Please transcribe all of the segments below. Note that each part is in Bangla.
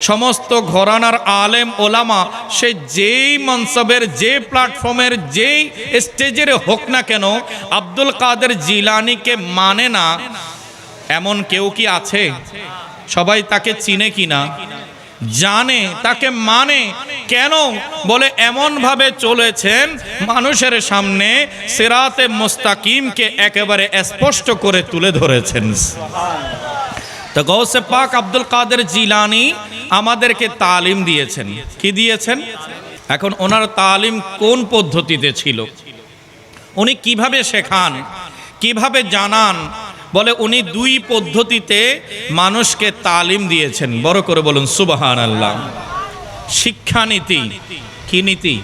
সমস্ত ঘরানার আলেম ওলামা সে যেই মনসবের যে প্ল্যাটফর্মের যেই স্টেজের হোক না কেন আব্দুল কাদের জিলানীকে মানে না এমন কেউ কি আছে? সবাই তাকে চিনে কিনা, জানে, তাকে মানে। কেন? বলে এমন ভাবে চলেছেন মানুষের সামনে সিরাতে মুস্তাকিমকে একেবারে স্পষ্ট করে তুলে ধরেছেন। তো গৌসে পাক আব্দুল কাদের জিলানী আমাদেরকে তালিম দিয়েছেন। কি দিয়েছেন? এখন ওনার তালিম কোন পদ্ধতিতে ছিল, উনি কিভাবে শেখান, কিভাবে জানান? বলে উনি দুই পদ্ধতিতে মানুষকে তালিম দিয়েছেন। বড় করে বলুন সুবহানাল্লাহ। শিক্ষানীতি। কি নীতি?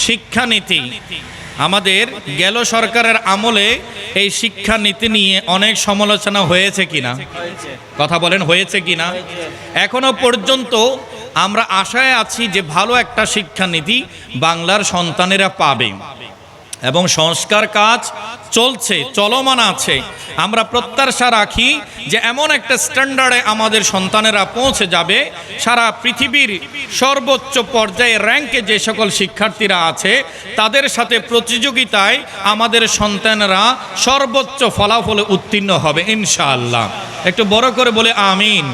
শিক্ষানীতি। আমাদের গেল সরকারের আমলে এই শিক্ষানীতি নিয়ে অনেক সমালোচনা হয়েছে কিনা? কথা বলেন, হয়েছে কিনা? এখনো পর্যন্ত আমরা আশায় আছি যে ভালো একটা শিক্ষানীতি বাংলার সন্তানেরা পাবে এবং সংস্কার কাজ চলছে, চলমান আছে। আমরা প্রত্যাশা রাখি যে এমন একটা স্ট্যান্ডার্ডে আমাদের সন্তানেরা পৌঁছে যাবে, সারা পৃথিবীর সর্বোচ্চ পর্যায়ে র্যাঙ্কে যে সকল শিক্ষার্থীরা আছে তাদের সাথে প্রতিযোগিতায় আমাদের সন্তানেরা সর্বোচ্চ ফলাফলে উত্তীর্ণ হবে ইনশাআল্লাহ। একটু বড় করে বলে আমিন।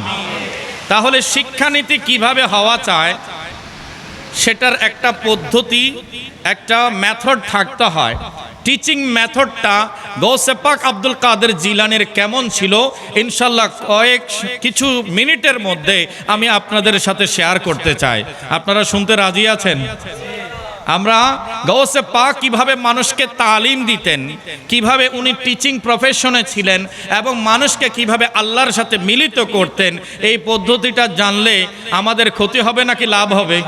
তাহলে শিক্ষানীতি কিভাবে হওয়া চায় সেটার একটা পদ্ধতি, একটা মেথড থাকতে হয়। টিচিং মেথডটা গৌসে পাক আব্দুল কাদের জিলানীর কেমন ছিল ইনশাল্লাহ কিছু মিনিটের মধ্যে আমি আপনাদের সাথে শেয়ার করতে চাই। আপনারা শুনতে রাজি আছেন? আমরা গৌসে পাক কিভাবে মানুষকে তালিম দিতেন, কিভাবে উনি টিচিং প্রফেশনে ছিলেন এবং মানুষকে কিভাবে আল্লাহর সাথে মিলিত করতেন, এই পদ্ধতিটা জানলে আমাদের ক্ষতি হবে নাকি লাভ হবে?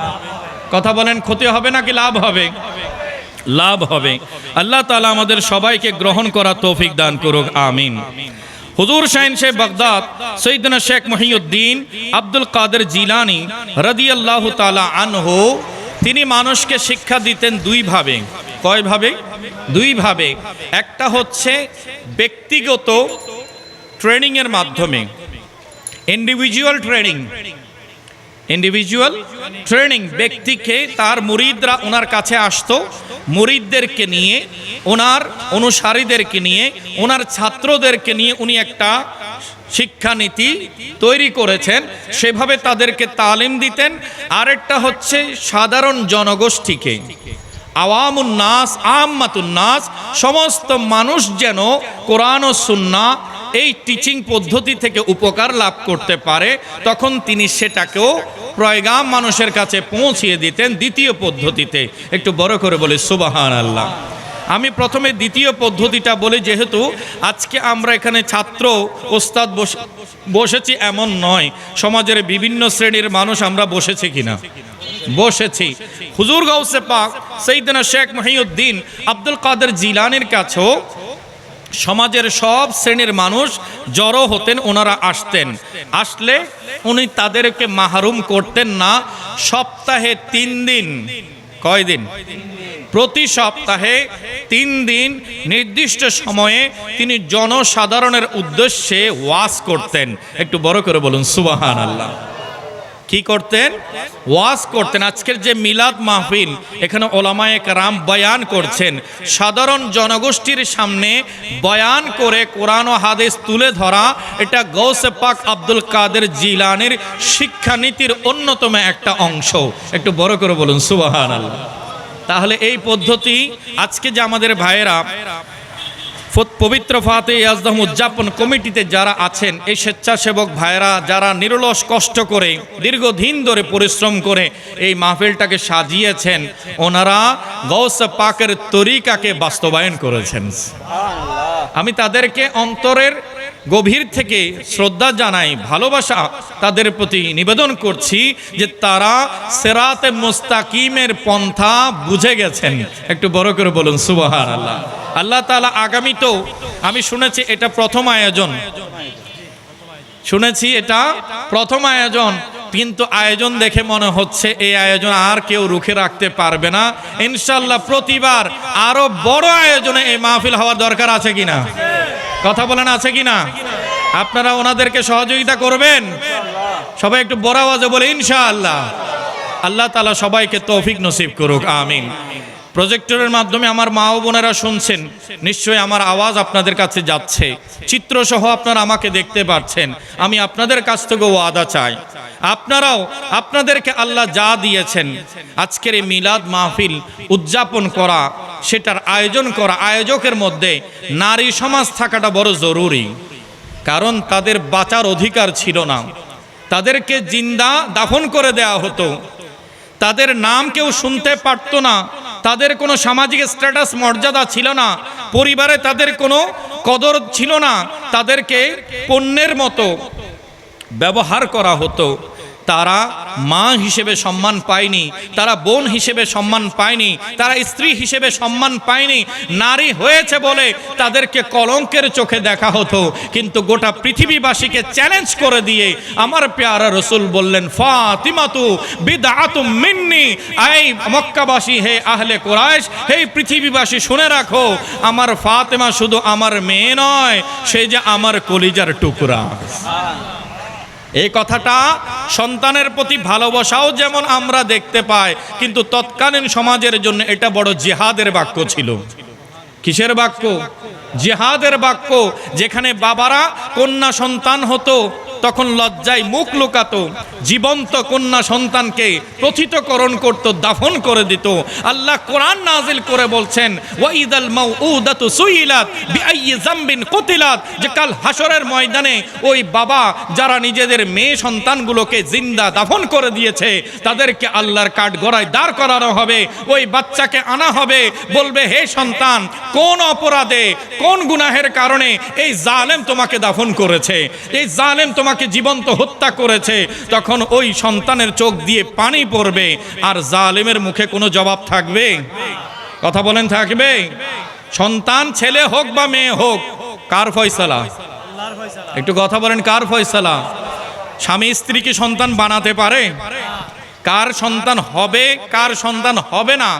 কথা বলেন, ক্ষতি হবে নাকি লাভ হবে? লাভ হবে। আল্লাহ তাআলা আমাদের সবাইকে গ্রহণ করা তৌফিক দান করুক, আমিন। হুজুর শাহিন শাহ বাগদাদ সৈয়দনা শেখ মহিউদ্দিন আব্দুল কাদের জিলানী রাদিয়াল্লাহু তাআলা আনহু তিনি মানুষকে শিক্ষা দিতেন দুইভাবে। কয়ভাবে? দুইভাবে। একটা হচ্ছে ব্যক্তিগত ট্রেনিংয়ের মাধ্যমে, ইন্ডিভিজুয়াল ট্রেনিং। ইন্ডিভিজুয়াল ট্রেনিং, ব্যক্তিকে তার মুরিদরা ওনার কাছে আসতো, মুরিদদেরকে নিয়ে, ওনার অনুসারীদেরকে নিয়ে, ওনার ছাত্রদেরকে নিয়ে উনি একটা শিক্ষানীতি তৈরি করেছেন, সেভাবে তাদেরকে তালিম দিতেন। আরেকটা হচ্ছে সাধারণ জনগোষ্ঠীকে, আওয়ামুন নাস, আম্মাতুন নাস, সমস্ত মানুষ যেন কোরআন ও সুন্নাহ এই টিচিং পদ্ধতি থেকে উপকার লাভ করতে পারে, তখন তিনি সেটাকেও পয়গাম মানুষের কাছে পৌঁছিয়ে দিতেন দ্বিতীয় পদ্ধতিতে। একটু বড় করে বলি সুবহানাল্লাহ। আমি প্রথমে দ্বিতীয় পদ্ধতিটা বলি, যেহেতু আজকে আমরা এখানে ছাত্র ওস্তাদ বসেছি এমন নয়, সমাজের বিভিন্ন শ্রেণীর মানুষ আমরা বসেছি কিনা? বসেছি। হুজুর গাউসে পাক সৈয়দনা শেখ মহিউদ্দিন আব্দুল কাদের জিলানীর কাছেও সমাজের সব শ্রেণীর মানুষ জড়ো হতেন, ওনারা আসতেন। আসলে উনি তাদেরকে মাহরুম করতেন না। সপ্তাহে 3 দিন, কয়দিন? প্রতি সপ্তাহে 3 দিন নির্দিষ্ট সময়ে তিনি জনসাধারণের উদ্দেশ্যে ওয়াজ করতেন। একটু বড় করে বলুন সুবহানাল্লাহ। কি করতেন? ওয়াজ করতেন। আজকের যে মিলাদ মাহফিল, এখানে ওলামায়ে কেরাম বয়ান করছেন, সাধারণ জনগোষ্ঠীর সামনে বয়ান করে কোরআন ও হাদিস তুলে ধরা, এটা গৌসে পাক আব্দুল কাদের জিলানীর শিক্ষানীতির অন্যতম একটা অংশ। একটু বড় করে বলুন সুবহানাল্লাহ। তাহলে এই পদ্ধতি আজকে যে আমাদের ভাইয়েরা পবিত্র ফাতে ইয়াজদাহ উদযাপন কমিটিতে যারা আছেন, এই স্বেচ্ছাসেবক ভাইরা যারা নিরলস কষ্ট করে দীর্ঘদিন ধরে পরিশ্রম করে এই মাহফিলটাকে সাজিয়েছেন, ওনারা গৌসে পাকের তরিকাকে বাস্তবায়ন করেছেন। আমি তাদেরকে অন্তরের গভীর থেকে শ্রদ্ধা জানাই, ভালোবাসা তাদের প্রতি নিবেদন করছি যে তারা সিরাতে মুস্তাকিমের পন্থা বুঝে গেছেন। একটু বড় করে বলুন সুবহানাল্লাহ। আল্লাহ তাআলা আগামীতেও, আমি শুনেছি এটা প্রথম আয়োজন, শুনেছি এটা প্রথম আয়োজন, কিন্তু আয়োজন দেখে মনে হচ্ছে এই আয়োজন আর কেউ রুখে রাখতে পারবে না। ইনশাআল্লাহ প্রতিবার আরো বড় আয়োজনে এই মাহফিল হওয়ার দরকার আছে কিনা? কথা বলেন, আছে কিনা? আপনারা ওনাদেরকে সহযোগিতা করবেন? সবাই একটু বড় আওয়াজে বলে ইনশাআল্লাহ। আল্লাহ তাআলা সবাইকে তৌফিক নসিব করুক, আমিন। প্রজেক্টরের মাধ্যমে আমার মা ও বোনেরা শুনছেন, নিশ্চয়ই আমার আওয়াজ আপনাদের কাছে যাচ্ছে, চিত্রসহ আপনারা আমাকে দেখতে পাচ্ছেন। আমি আপনাদের কাছ থেকে ওয়াদা চাই, আপনারাও আপনাদেরকে আল্লাহ যা দিয়েছেন আজকের এই মিলাদ মাহফিল উদযাপন করা, সেটার আয়োজন করা, আয়োজকের মধ্যে নারী সমাজ থাকাটা বড় জরুরি। কারণ তাদের বাঁচার অধিকার ছিল না, তাদেরকে জিন্দা দাফন করে দেওয়া হতো, তাদের নাম কেউ শুনতে পারত না, তাদের কোনো সামাজিক স্ট্যাটাস মর্যাদা ছিল না, পরিবারে তাদের কোনো কদর ছিল না, তাদেরকে পণ্যের মতো ব্যবহার করা হতো। তারা মা হিসেবে সম্মান পায়নি, তারা বোন হিসেবে সম্মান পায়নি, তারা স্ত্রী হিসেবে সম্মান পায়নি। নারী হয়েছে বলে তাদেরকে কলঙ্কের চোখে দেখা হতো। কিন্তু গোটা পৃথিবীবাসীকে চ্যালেঞ্জ করে দিয়ে আমার পেয়ারা রসুল বললেন, ফাতিমাতু বিদআতুম মিন্নি। এই মক্কাবাসী, হে আহলে কুরাইশ, হে পৃথিবীবাসী, শুনে রাখো, আমার ফাতেমা শুধু আমার মেয়ে নয়, সে যে আমার কলিজার টুকরা। এই কথাটা সন্তানের প্রতি ভালোবাসাও যেমন আমরা দেখতে পাই, কিন্তু তৎকালীন সমাজের জন্য এটা বড় জিহাদের বাক্য ছিল। কিসের বাক্য? জিহাদের বাক্য। যেখানে বাবারা কন্যা সন্তান হতো তখন লজ্জায় মুখ লুকাতো, জীবন্ত কন্যা সন্তানকে প্রথিতকরণ করত, দাফন করে দিত। আল্লাহ কোরআন নাজিল করে বলছেন, ওয়াইদাল মাউউদাতু সুইলাত বিআইয়ি যামবিন কুতিলাত, যে কাল হাসরের ময়দানে ওই বাবা যারা নিজেদের মেয়ে সন্তানগুলোকে জিন্দা দাফন করে দিয়েছে তাদেরকে আল্লাহর কাঠগড়ায় দাঁড় করানো হবে। ওই বাচ্চাকে আনা হবে, বলবে, হে সন্তান, কোন অপরাধে, কোন গুনাহের কারণে এই জালেম তোমাকে দাফন করেছে, এই জালেম তোমাকে জীবন্ত হত্যা করেছে। তখন ওই সন্তানের চোখ দিয়ে পানি পড়বে, আর জালেমের মুখে কোনো জবাব থাকবে? কথা বলেন, থাকবে? সন্তান ছেলে হোক বা মেয়ে হোক, কার ফয়সালা? একটু কথা বলেন, কার ফয়সালা? স্বামী স্ত্রী কি সন্তান বানাতে পারে? কার সন্তান হবে, কার সন্তান হবে না,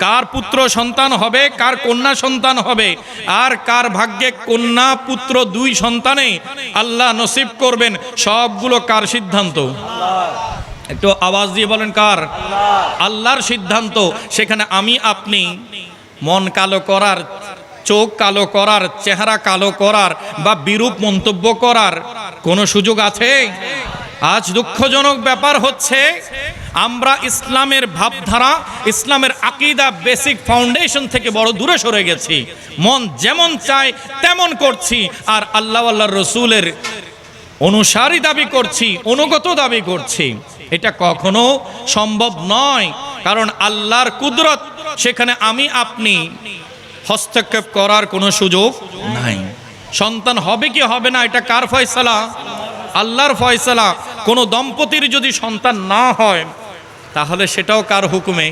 কার পুত্র সন্তান হবে, কার কন্যা সন্তান হবে, আর কার ভাগ্যে কন্যা পুত্র দুই সন্তানে আল্লাহ নসিব করবেন, সবগুলো কার সিদ্ধান্ত? একটু আওয়াজ দিয়ে বলেন, কার? আল্লাহর সিদ্ধান্ত। সেখানে আমি আপনি মন কালো করার, চোখ কালো করার, চেহারা কালো করার বা বিরূপ মন্তব্য করার কোনো সুযোগ আছে? আজ দুঃখজনক ব্যাপার হচ্ছে, আমরা ইসলামের ভাবধারা, ইসলামের আকীদা, বেসিক ফাউন্ডেশন থেকে বড় দূরে সরে গেছি। মন যেমন চায় তেমন করছি, আর আল্লাহ আল্লাহর রসুলের অনুসারী দাবি করছি, অনুগত দাবি করছি। এটা কখনো সম্ভব নয়, কারণ আল্লাহর কুদরত, সেখানে আমি আপনি হস্তক্ষেপ করার কোনো সুযোগ নাই। সন্তান হবে কি হবে না, এটা কার ফয়সালা? আল্লাহর ফয়সালা। কোনো দম্পতির যদি সন্তান না হয় তাহলে সেটাও কার হুকুমে?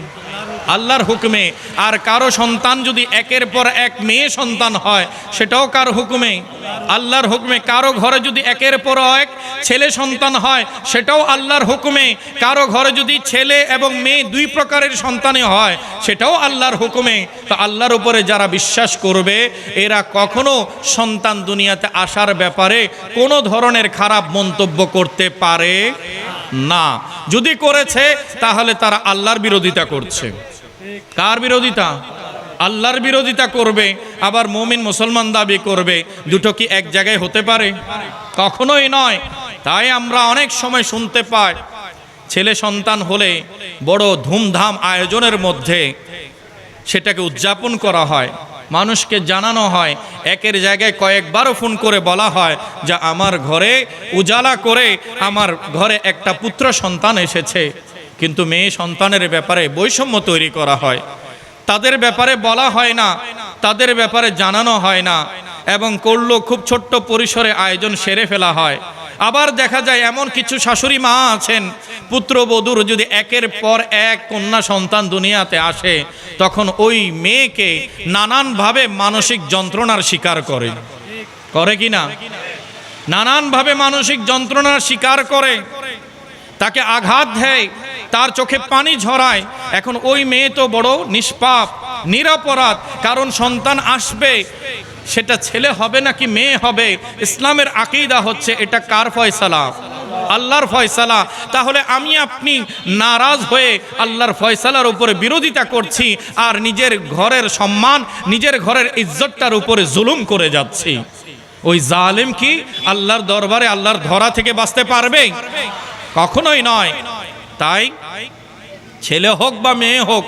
আল্লাহর হুকুমে। আর কারো সন্তান যদি একের পর এক মেয়ে সন্তান হয় সেটাও কার হুকুমে? আল্লাহর হুকুমে। কারো ঘরে যদি একের পর এক ছেলে সন্তান হয় সেটাও আল্লাহর হুকুমে। কারো ঘরে যদি ছেলে এবং মেয়ে দুই প্রকারের সন্তানই হয় সেটাও আল্লাহর হুকুমে। তো আল্লাহর উপরে যারা বিশ্বাস করবে এরা কখনো সন্তান দুনিয়াতে আসার ব্যাপারে কোনো ধরনের খারাপ মন্তব্য করতে পারে না। যদি করেছে তাহলে তারা আল্লাহর বিরোধিতা করছে। কার বিরোধিতা? আল্লাহর বিরোধিতা করবে, আবার মুমিন মুসলমান দাবি করবে। দুটো কি এক জায়গায় হতে পারে? কখনোই নয়। তাই আমরা অনেক সময় শুনতে পাই ছেলে সন্তান হলে বড় ধুমধাম আয়োজনের মধ্যে সেটাকে উদযাপন করা হয়, মানুষকে জানানো হয়, একের জায়গায় কয়েকবারও ফোন করে বলা হয় যে আমার ঘরে উজালা করে আমার ঘরে একটা পুত্র সন্তান এসেছে। কিন্তু মেয়ে সন্তানের ব্যাপারে বৈষম্য তৈরি করা হয়, তাদের ব্যাপারে বলা হয় না, তাদের ব্যাপারে জানানো হয় না, এবং করলেও খুব ছোট্ট পরিসরে আয়োজন সেরে ফেলা হয়। আবার দেখা যায় এমন কিছু শাশুড়ি মা আছেন, পুত্রবধূর যদি একের পর এক কন্যা সন্তান দুনিয়াতে আসে তখন ওই মেয়েকে নানানভাবে মানসিক যন্ত্রণার শিকার করে কি না? নানানভাবে মানসিক যন্ত্রণার শিকার করে, তাকে আঘাত দেয়, তার চোখে পানি ঝরায়। এখন ওই মেয়ে তো বড় নিষ্পাপ, নিরপরাধ, কারণ সন্তান আসবে, সেটা ছেলে হবে নাকি মেয়ে হবে, ইসলামের আকীদা হচ্ছে এটা কার ফয়সালা? আল্লাহর ফয়সালা, তাহলে আমি আপনি নারাজ হয়ে আল্লাহর ফয়সালার উপরে বিরোধিতা করছি আর নিজের ঘরের সম্মান, নিজের ঘরের ইজ্জতটার উপরে জুলুম করে যাচ্ছি। ওই জালেম কি আল্লাহর দরবারে আল্লাহর ধরা থেকে বাঁচতে পারবে? কখনোই নয়। তাই ছেলে হোক বা মেয়ে হোক,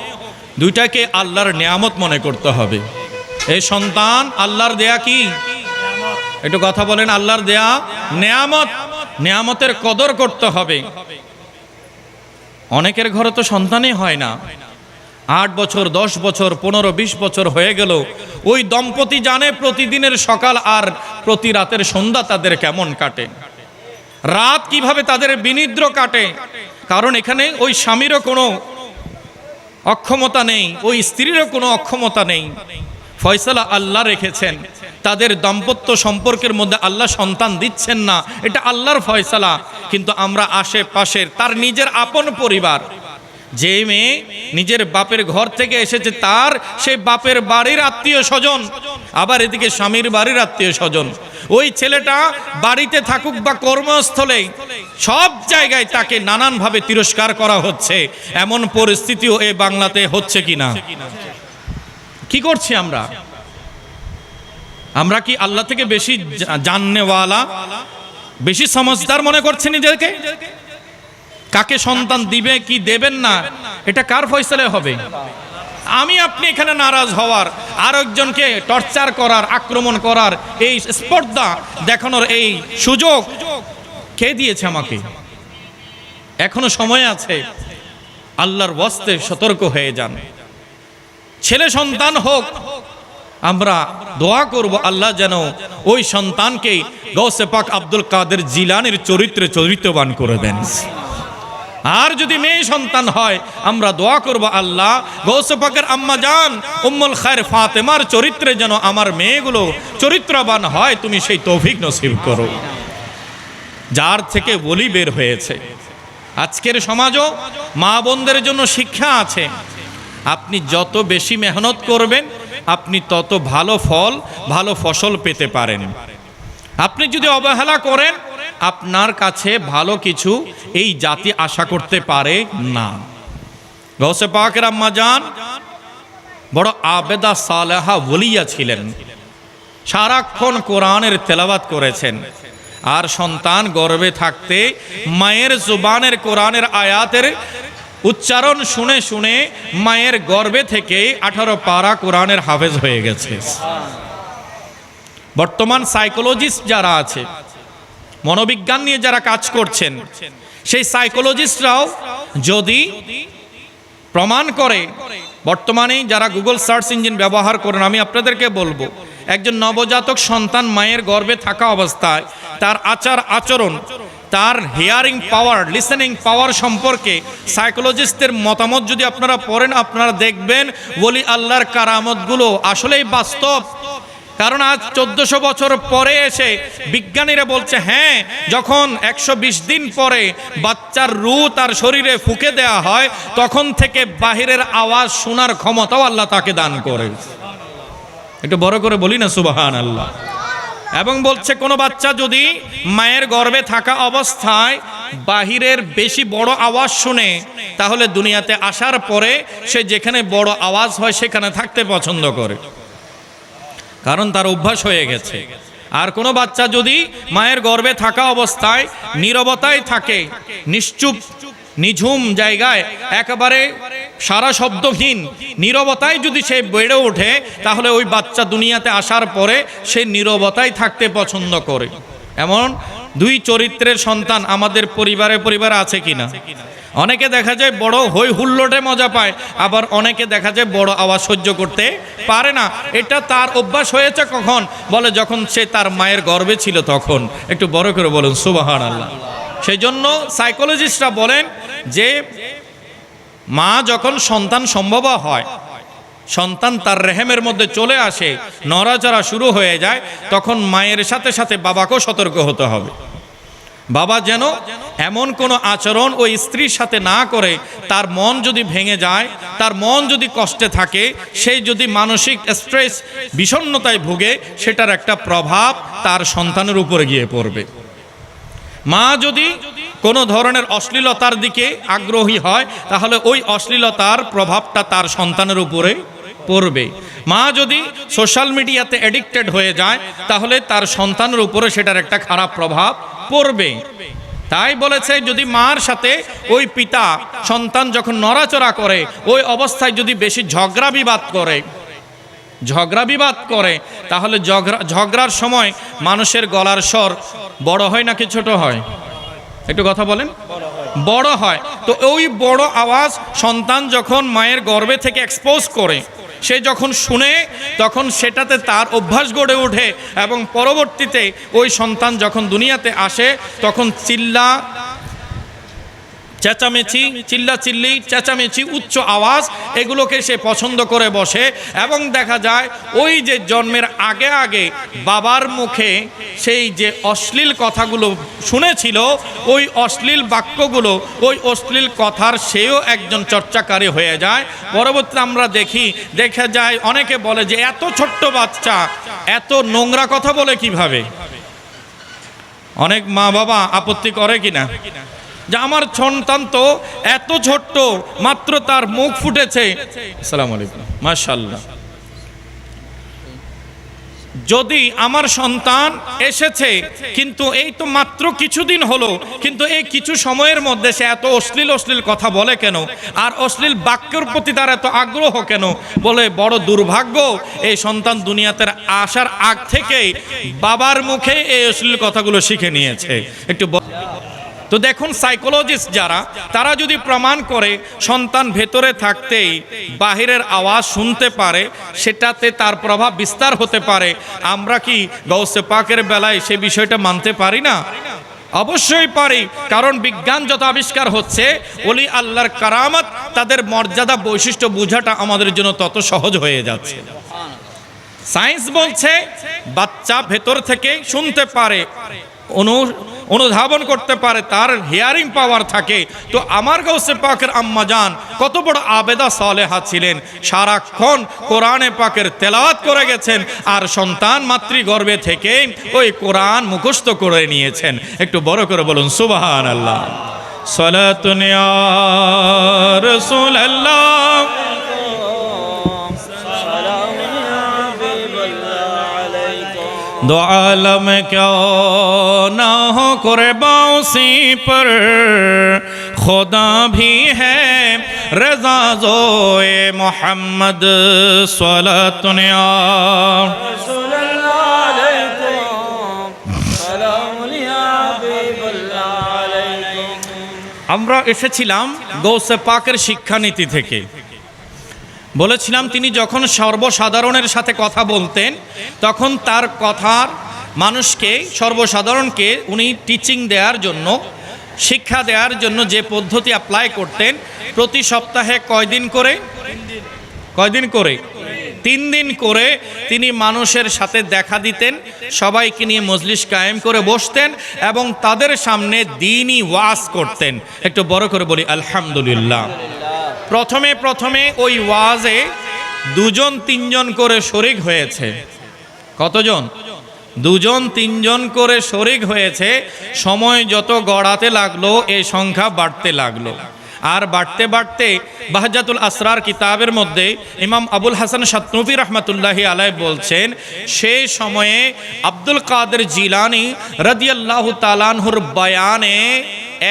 দুইটাকে আল্লাহর নিয়ামত মনে করতে হবে। এই সন্তান আল্লাহর দেয়া কি? একটু কথা বলেন, আল্লাহর দেয়া নিয়ামত, নিয়ামতের কদর করতে হবে। অনেকের ঘরে তো সন্তানই হয় না, 8 বছর 10 বছর 15-20 বছর হয়ে গেল। ওই দম্পতি জানে প্রতিদিনের সকাল আর প্রতি রাতের সন্ধ্যা তাদের কেমন কাটে, রাত কিভাবে তাদের বিনিদ্র কাটে। কারণ এখানে ওই স্বামীরও কোনো অক্ষমতা নেই, ওই স্ত্রীরও কোনো অক্ষমতা নেই। ফয়সালা আল্লাহ রেখেছেন, তাদের দাম্পত্য সম্পর্কের মধ্যে আল্লাহ সন্তান দিচ্ছেন না, এটা আল্লাহর ফয়সালা। কিন্তু আমরা আশেপাশের তার নিজের আপন পরিবার, যে মেয়ে নিজের বাপের ঘর থেকে এসেছে, তার সেই বাপের বাড়ির আত্মীয় স্বজন, আবার এদিকে স্বামীর বাড়ির আত্মীয় স্বজন, ওই ছেলেটা বাড়িতে থাকুক বা কর্মস্থলে, সব জায়গায় তাকে নানানভাবে তিরস্কার করা হচ্ছে। এমন পরিস্থিতিও এ বাংলাতে হচ্ছে কিনা? কি করছি আমরা? আমরা কি আল্লাহ থেকে বেশি জাননেওয়ালা, বেশি সমঝদার মনে করছি নিজেকে? কাকে সন্তান দিবে কি দেবেন না, এটা কার ফয়সালা হবে? আমি আপনি এখানে নারাজ হওয়ার, আর একজনকে টর্চার করার, আক্রমণ করার, এই স্পর্ধা দেখানোর এই সুযোগ কে দিয়েছে আমাকে? এখনো সময় আছে, আল্লাহর ওয়াস্তে সতর্ক হয়ে যান। ছেলে সন্তান হোক, আমরা দোয়া করব আল্লাহ যেন ওই সন্তানকে গৌসে পাক আব্দুল কাদের জিলানীর চরিত্রে চরিত্রবান করে দেন। আর যদি মেয়ে সন্তান হয়, আমরা দোয়া করব আল্লাহ গৌসে পাকের আম্মা জান উম্মুল খায়র ফাতেমার চরিত্রে যেন আমার মেয়েগুলো চরিত্রবান হয়, তুমি সেই তৌফিক নসিব করো। যার থেকে বলি বের হয়েছে, আজকের সমাজও মা বোনদের জন্য শিক্ষা আছে। আপনি যত বেশি মেহনত করবেন, আপনি তত ভালো ফল, ভালো ফসল পেতে পারেন। আপনি যদি অবহেলা করেন, আপনার কাছে ভালো কিছু এই জাতি আশা করতে পারে না। গৌসে পাকের আম্মা জান বড় আবেদা সালেহা ওলিয়া ছিলেন, সারাক্ষণ কোরআনের তেলাওয়াত করেছেন। আর সন্তান গর্ভে থাকতে মায়ের জুবানের কোরআনের আয়াতের উচ্চারণ শুনে শুনে মায়ের গর্ভে থেকে 18 পারা কোরআনের হাফেজ হয়ে গেছে। বর্তমান সাইকোলজিস্ট যারা আছে, মনোবিজ্ঞান নিয়ে যারা কাজ করছেন, সেই সাইকোলজিস্টরাও যদি প্রমাণ করে, বর্তমানে যারা গুগল সার্চ ইঞ্জিন ব্যবহার করেন, আমি আপনাদেরকে বলবো, একজন নবজাতক সন্তান মায়ের গর্ভে থাকা অবস্থায় তার আচার আচরণ, তার হিয়ারিং পাওয়ার, লিসেনিং পাওয়ার সম্পর্কে সাইকোলজিস্টদের মতামত যদি আপনারা পড়েন, আপনারা দেখবেন ওলি আল্লাহর কারামতগুলো আসলেই বাস্তব। কারণ আজ 1400 বছর পরে এসে বিজ্ঞানীরা বলছে, হ্যাঁ, যখন 120 দিন পরে বাচ্চার রূহ তার শরীরে ফুঁকে দেওয়া হয়, তখন থেকে বাহিরের আওয়াজ শোনার ক্ষমতাও আল্লাহ তাকে দান করে। একটু বড় করে বলি না সুবহানাল্লাহ। এবং বলছে কোনো বাচ্চা যদি মায়ের গর্ভে থাকা অবস্থায় বাহিরের বেশি বড় আওয়াজ শুনে, তাহলে দুনিয়াতে আসার পরে সে যেখানে বড় আওয়াজ হয় সেখানে থাকতে পছন্দ করে, কারণ তার অভ্যাস হয়ে গেছে। আর কোনো বাচ্চা যদি মায়ের গর্ভে থাকা অবস্থায় নীরবতায় থাকে, নিশ্চুপ নিঝুম জায়গায়, একেবারে সারা শব্দহীন নীরবতায় যদি সে বেড়ে ওঠে, তাহলে ওই বাচ্চা দুনিয়াতে আসার পরে সে নীরবতায় থাকতে পছন্দ করে। এমন দুই চরিত্রের সন্তান আমাদের পরিবারে আছে কিনা? অনেকে দেখা যায় বড় হই হুল্লোড়ে মজা পায়, আবার অনেকে দেখা যায় বড় আওয়াজ সহ্য করতে পারে না। এটা তার অভ্যাস হয়েছে কখন? বলে যখন সে তার মায়ের গর্ভে ছিল তখন। একটু বড় করে বলুন সুবহানাল্লাহ। সেই জন্য সাইকোলজিস্টরা বলেন যে মা যখন সন্তান সম্ভব হয়, সন্তান তার রেহেমের মধ্যে চলে আসে, নড়াচড়া শুরু হয়ে যায়, তখন মায়ের সাথে সাথে বাবাকেও সতর্ক হতে হবে। বাবা যেন এমন কোনো আচরণ ওই স্ত্রীর সাথে না করে, তার মন যদি ভেঙে যায়, তার মন যদি কষ্টে থাকে, সেই যদি মানসিক স্ট্রেস বিষণ্ণতায় ভুগে, সেটার একটা প্রভাব তার সন্তানের উপরে গিয়ে পড়বে। মা যদি কোনো ধরনের অশ্লীলতার দিকে আগ্রহী হয়, তাহলে ওই অশ্লীলতার প্রভাবটা তার সন্তানের উপরে পড়বে। মা যদি সোশ্যাল মিডিয়াতে অ্যাডিক্টেড হয়ে যায়, তাহলে তার সন্তানের উপরে সেটার একটা খারাপ প্রভাব পড়বে। তাই বলেছে, যদি মার সাথে ওই পিতা সন্তান যখন নড়াচড়া করে, ওই অবস্থায় যদি বেশি ঝগড়া বিবাদ করে, তাহলে ঝগড়ার সময় মানুষের গলার স্বর বড় হয় নাকি ছোট হয়? একটু কথা বলেন। বড় হয়। তো ওই বড় আওয়াজ সন্তান যখন মায়ের গর্ভে থেকে এক্সপোজ করে, সে যখন শুনে, তখন সেটাতে তার অভ্যাস গড়ে ওঠে এবং পরবর্তীতে ওই সন্তান যখন দুনিয়াতে আসে, তখন চিল্লাচিল্লি, চেঁচামেচি, উচ্চ আওয়াজ, এগুলোকে সে পছন্দ করে বসে। এবং দেখা যায় ওই যে জন্মের আগে আগে বাবার মুখে সেই যে অশ্লীল কথাগুলো শুনেছিল, ওই অশ্লীল বাক্যগুলো, ওই অশ্লীল কথার সেও একজন চর্চাকারী হয়ে যায়। পরবর্তীতে আমরা দেখা যায় অনেকে বলে যে এত ছোট্ট বাচ্চা এত নোংরা কথা বলে কিভাবে। অনেক মা বাবা আপত্তি করে কিনা যে আমার সন্তান তো এত ছোট্ট, মাত্র তার মুখ ফুটেছে। আসসালামু আলাইকুম, মাশাআল্লাহ। যদি আমার সন্তান এসেছে, কিন্তু এই তো মাত্র কিছুদিন হলো, কিন্তু এই কিছু সময়ের মধ্যে সে এত অশ্লীল কথা বলে কেন, আর অশ্লীল বাক্যের প্রতি তার এত আগ্রহ কেন? বলে বড় দুর্ভাগ্য, এই সন্তান দুনিয়াতে আসার আগ থেকেই বাবার মুখে এই অশ্লীল কথাগুলো শিখে নিয়েছে। একটু তো দেখুন, সাইকোলজিস্ট যারা, তারা যদি প্রমাণ করে সন্তান ভেতরে থাকতেই বাহিরের আওয়াজ শুনতে পারে, সেটাতে তার প্রভাব বিস্তার হতে পারে, আমরা কি গাউসে পাকের বেলায় সে বিষয়টা মানতে পারি না? অবশ্যই পারি। কারণ বিজ্ঞান যত আবিষ্কার হচ্ছে, ওলি আল্লাহর কারামত, তাদের মর্যাদা বৈশিষ্ট্য বোঝাটা আমাদের জন্য তত সহজ হয়ে যাচ্ছে। সায়েন্স বলছে বাচ্চা ভেতর থেকে শুনতে পারে, অনুধাবন করতে পারে, তার হিয়ারিং পাওয়ার থাকে। তো আমার গাউসে পাকের আম্মা জান কত বড় আবেদা সালেহা ছিলেন, সারাক্ষণ কোরআনে পাকের তেলাওয়াত করে গেছেন, আর সন্তান মাতৃগর্ভে থেকে ওই কোরআন মুখস্থ করে নিয়েছেন। একটু বড় করে বলুন সুবহানাল্লাহ। সালাতুন ইয়া রাসূলুল্লাহ, दो आलम क्यों ना हो कुर्बानी पर खुदा भी है रज़ा ज़ोए मोहम्मद सल्लल्लाहु अलैहि। আমরা এসেছিলাম গৌসে পাকের শিক্ষানীতি থেকে। বলেছিলাম তিনি যখন সর্বসাধারণের সাথে কথা বলতেন, তখন তার কথার মানুষকে, সর্বসাধারণকে উনি টিচিং দেওয়ার জন্য, শিক্ষা দেওয়ার জন্য যে পদ্ধতি অ্যাপ্লাই করতেন, প্রতি সপ্তাহে কয়দিন করে? 3 দিন করে তিনি মানুষের সাথে দেখা দিতেন, সবাইকে নিয়ে মজলিস কায়েম করে বসতেন এবং তাদের সামনে দ্বীনি ওয়াজ করতেন। একটু বড় করে বলি আলহামদুলিল্লাহ। প্রথমে ওই ওয়াজে 2-3 করে শরিক হয়েছে। কতজন? 2-3 করে শরিক হয়েছে। সময় যত গড়াতে লাগলো, এই সংখ্যা বাড়তে লাগলো। আর বাড়তে বাড়তে বাহজাতুল আসরার কিতাবের মধ্যে ইমাম আবুল হাসান শাতনুফি রহমতুল্লাহি আলাইহি বলছেন, সেই সময়ে আব্দুল কাদের জিলানী রাদিয়াল্লাহু তাআলা আনহুর বয়ানে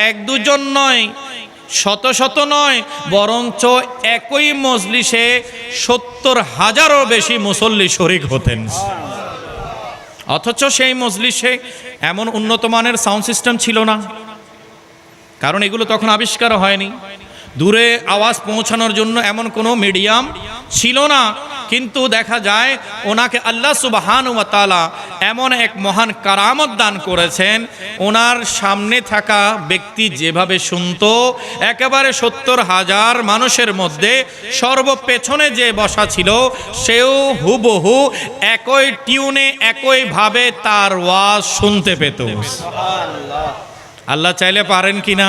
1-2 নয়, শত নয়, বরঞ্চ একই মজলিসে 70,000-এরও বেশি মুসল্লি শরিক হতেন। অথচ সেই মজলিসে এমন উন্নত মানের সাউন্ড সিস্টেম ছিল না, কারণ এগুলো তখন আবিষ্কার হয়নি। দূরে আওয়াজ পৌঁছানোর জন্য এমন কোনো মিডিয়াম ছিল না। কিন্তু দেখা যায় ওনাকে আল্লাহ সুবহানাহু ওয়া তাআলা এমন এক মহান কারামত দান করেছেন, ওনার সামনে থাকা ব্যক্তি যেভাবে শুনতো, একেবারে 70,000 মানুষের মধ্যে সর্বপেছনে যে বসা ছিল, সেও হুবহু একই টিউনে, একইভাবে তার ওয়াজ শুনতে পেত। আল্লাহ চাইলে পারেন কিনা?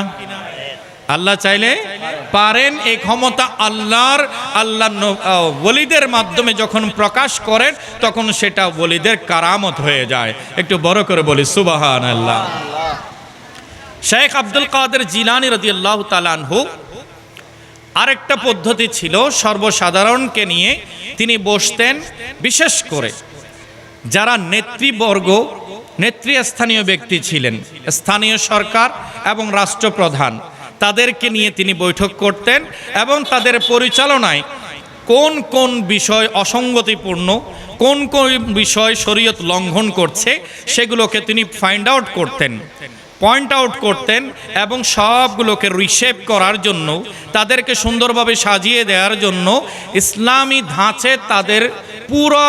আল্লাহ চাইলে পারেন। এই ক্ষমতা আল্লাহর ওলিদের মাধ্যমে যখন প্রকাশ করেন, তখন সেটা ওলিদের কারামত হয়ে যায়। একটু বড় করে বলি সুবহানাল্লাহ। শেখ আব্দুল কাদের জিলানী রাদিয়াল্লাহু তাআলা আনহু আরেকটা পদ্ধতি ছিল, সর্বসাধারণকে নিয়ে তিনি বসতেন। বিশেষ করে যারা নেতৃবর্গ, নেতৃস্থানীয় ব্যক্তি ছিলেন, স্থানীয় সরকার এবং রাষ্ট্রপ্রধান, তাদেরকে নিয়ে তিনি বৈঠক করতেন এবং তাদের পরিচালনায় কোন কোন বিষয় অসঙ্গতিপূর্ণ, কোন কোন বিষয় শরীয়ত লঙ্ঘন করছে, সেগুলোকে তিনি ফাইন্ড আউট করতেন, পয়েন্ট আউট করতেন এবং সবগুলোকে রিশেপ করার জন্য, তাদেরকে সুন্দরভাবে সাজিয়ে দেওয়ার জন্য ইসলামী ধাঁচে তাদের পুরো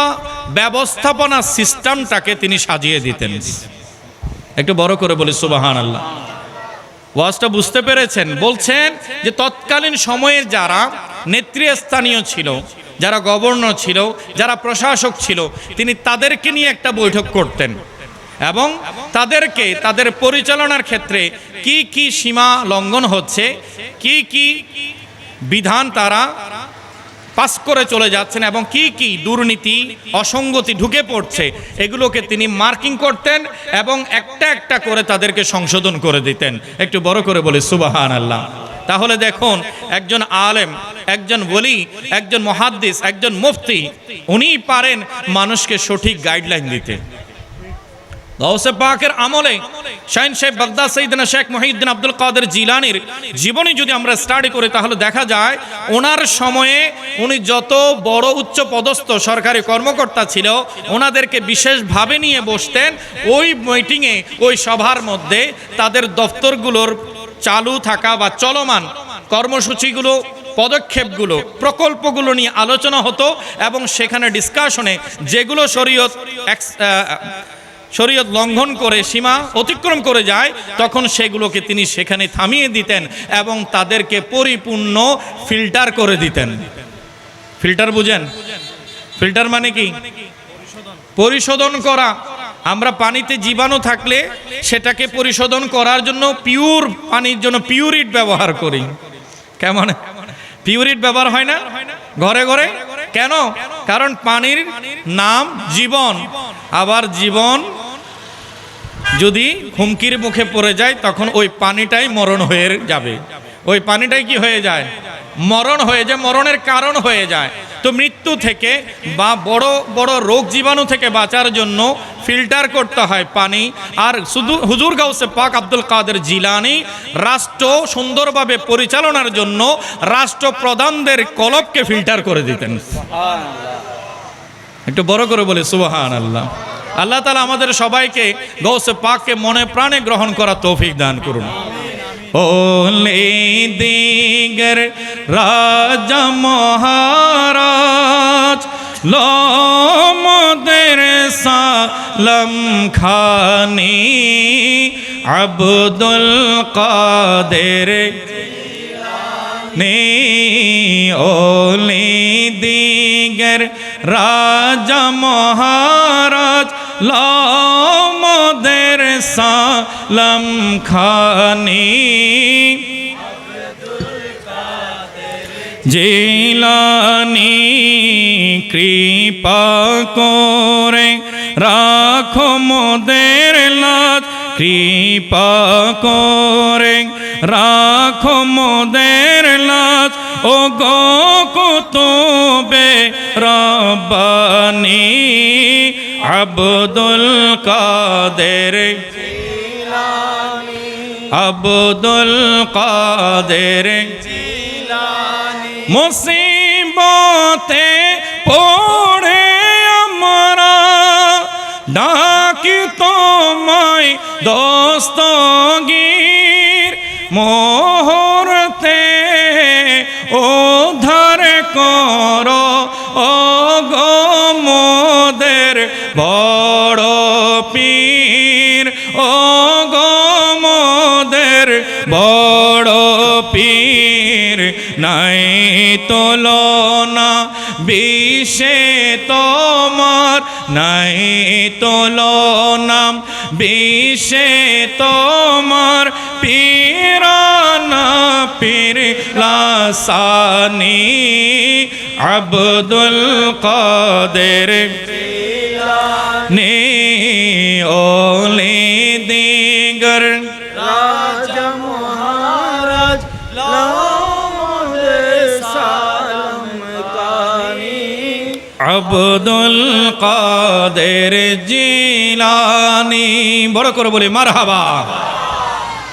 ব্যবস্থাপনা সিস্টেমটাকে তিনি সাজিয়ে দিতেন। একটু বড় করে বলি সুবহানাল্লাহ। ওয়াজটা বুঝতে পেরেছেন? বলছেন যে তৎকালীন সময়ে যারা নেতৃস্থানীয় ছিল, যারা গভর্নর ছিল, যারা প্রশাসক ছিল, তিনি তাদেরকে নিয়ে একটা বৈঠক করতেন এবং তাদেরকে তাদের পরিচালনার ক্ষেত্রে কি কি সীমা লঙ্ঘন হচ্ছে, কি কি বিধান তারা পাস করে চলে যাচ্ছেন এবং কি কি দুর্নীতি অসঙ্গতি ঢুকে পড়ছে, এগুলোকে তিনি মার্কিং করতেন এবং একটা একটা করে তাদেরকে সংশোধন করে দিতেন। একটু বড় করে বলি সুবহানাল্লাহ। তাহলে দেখুন, একজন আলেম, একজন ওলি, একজন মুহাদ্দিস, একজন মুফতি, উনিই পারেন মানুষকে সঠিক গাইডলাইন দিতে। গাউসে পাকের আমলে শাইন শেখ বাগদাদ সাইয়েদনা শেখ মুহিউদ্দিন আব্দুল কাদের জিলানীর জীবনী যদি আমরা স্টাডি করি, তাহলে দেখা যায় ওনার সময়ে উনি যত বড় উচ্চ পদস্থ সরকারি কর্মকর্তা ছিল, ওনাদেরকে বিশেষভাবে নিয়ে বসতেন। ওই মিটিংয়ে, ওই সভার মধ্যে তাদের দপ্তরগুলোর চালু থাকা বা চলমান কর্মসূচিগুলো, পদক্ষেপগুলো, প্রকল্পগুলো নিয়ে আলোচনা হতো এবং সেখানে ডিসকাশনে যেগুলো শরীয়ত লঙ্ঘন করে, সীমা অতিক্রম করে যায়, তখন সেগুলোকে তিনি সেখানে থামিয়ে দিতেন এবং তাদেরকে পরিপূর্ণ ফিল্টার করে দিতেন। ফিল্টার বুঝেন? ফিল্টার মানে কি? পরিশোধন করা। আমরা পানিতে জীবাণু থাকলে সেটাকে পরিশোধন করার জন্য পিওর পানির জন্য পিউরিট ব্যবহার করি। কেমন পিউরিট ব্যবহার হয় না ঘরে ঘরে? কেন? কারণ পানির নাম জীবন। আবার জীবন যদি হুমকির মুখে পড়ে যায়, তখন ওই পানিটাই মরণ হয়ে যাবে। ওই পানিটাই কি হয়ে যায়? মরণ হয়ে যায়, মরণের কারণ হয়ে যায়। তো মৃত্যু থেকে বা বড় বড় রোগ জীবাণু থেকে বাঁচার জন্য ফিল্টার করতে হয় পানি। আর শুধু হুজুর গাউসে পাক আব্দুল কাদের জিলানী রাষ্ট্র সুন্দরভাবে পরিচালনার জন্য রাষ্ট্রপ্রধানদের কলবকে ফিল্টার করে দিতেন। একটু বড় করে বলি সুবহানাল্লাহ। আল্লাহ তাআলা আমাদের সবাইকে গাউসে পাককে মনে প্রাণে গ্রহণ করার তৌফিক দান করুন। ওলে দিগর রাজা মহারাজ লোমদের সালাম খানি আব্দুল কাদের নে ওলে দিগর রাজা মহারাজ লোমদের সালাম খানি জিলানী কৃপা করে রাখো মোদের লাজ, কৃপা করে রাখো মোদের লাজ, ও গো কুতুবে রব্বানী আব্দুল কাদের জিলানী, আব্দুল কাদের জিলানী। মুসিবতে পড়ে আমরা ডাকি তোমায় দস্তগীর, মুহূর্তে উদ্ধার করো ও গো মোদের বড় পীর, ও গো মোদের বড় পীর। নাই তুলনা বিশ্বে তোমার, নাই তুলনা বিশ্বে তোমার, পীরানা পীর লাসানি আব্দুল কাদের জিলানী। ওলে দিগর রাজা আব্দুল কাদের জিলানী। বড় করে বলি মারহাবা।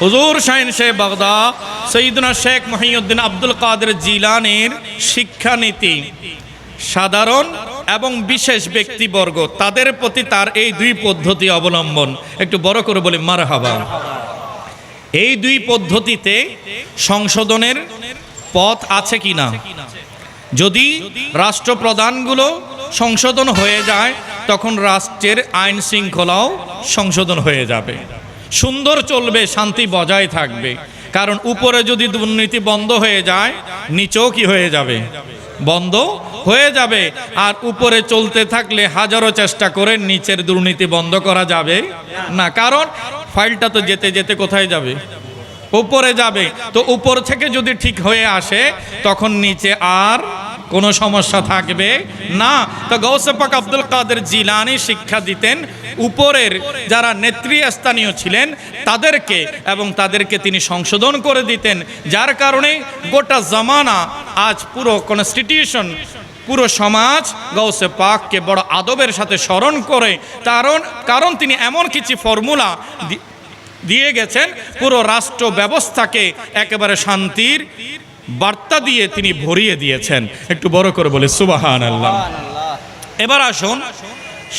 হুজুর শাহিন শেখ বাগদাদ সৈয়দনা শেখ মহিউদ্দিন আব্দুল কাদের জিলানীর শিক্ষানীতি সাধারণ এবং বিশেষ ব্যক্তিবর্গ তাদের প্রতি তার এই দুই পদ্ধতি অবলম্বন। একটু বড় করে বলি মারহাবা। এই দুই পদ্ধতিতে সংশোধনের পথ আছে কিনা? যদি রাষ্ট্রপ্রধানগুলো সংশোধন হয়ে যায় তখন রাষ্ট্রের আইন শৃঙ্খলাও সংশোধন হয়ে যাবে, সুন্দর চলবে, শান্তি বজায় থাকবে। কারণ উপরে যদি দুর্নীতি বন্ধ হয়ে যায় নিচেও কি হয়ে যাবে? বন্ধ হয়ে যাবে। আর উপরে চলতে থাকলে হাজারো চেষ্টা করে নিচের দুর্নীতি বন্ধ করা যাবে না, কারণ ফাইলটা তো যেতে যেতে কোথায় যাবে? উপরে যাবে। তো উপর থেকে যদি ঠিক হয়ে আসে তখন নিচে আর কোনো সমস্যা থাকবে না। তো গৌসে পাক আব্দুল কাদের জিলানী শিক্ষা দিতেন উপরের যারা নেতৃস্থানীয় ছিলেন তাদেরকে, এবং তাদেরকে তিনি সংশোধন করে দিতেন, যার কারণে গোটা জামানা আজ পুরো কনস্টিটিউশন, পুরো সমাজ গৌসে পাককে বড় আদবের সাথে স্মরণ করে। কারণ তিনি এমন কিছু ফর্মুলা দিয়ে গেছেন, পুরো রাষ্ট্র ব্যবস্থাকে একেবারে শান্তির বার্তা দিয়ে তিনি ভরিয়ে দিয়েছেন। একটু বড় করে বলে সুবহানাল্লাহ। এবার আসুন,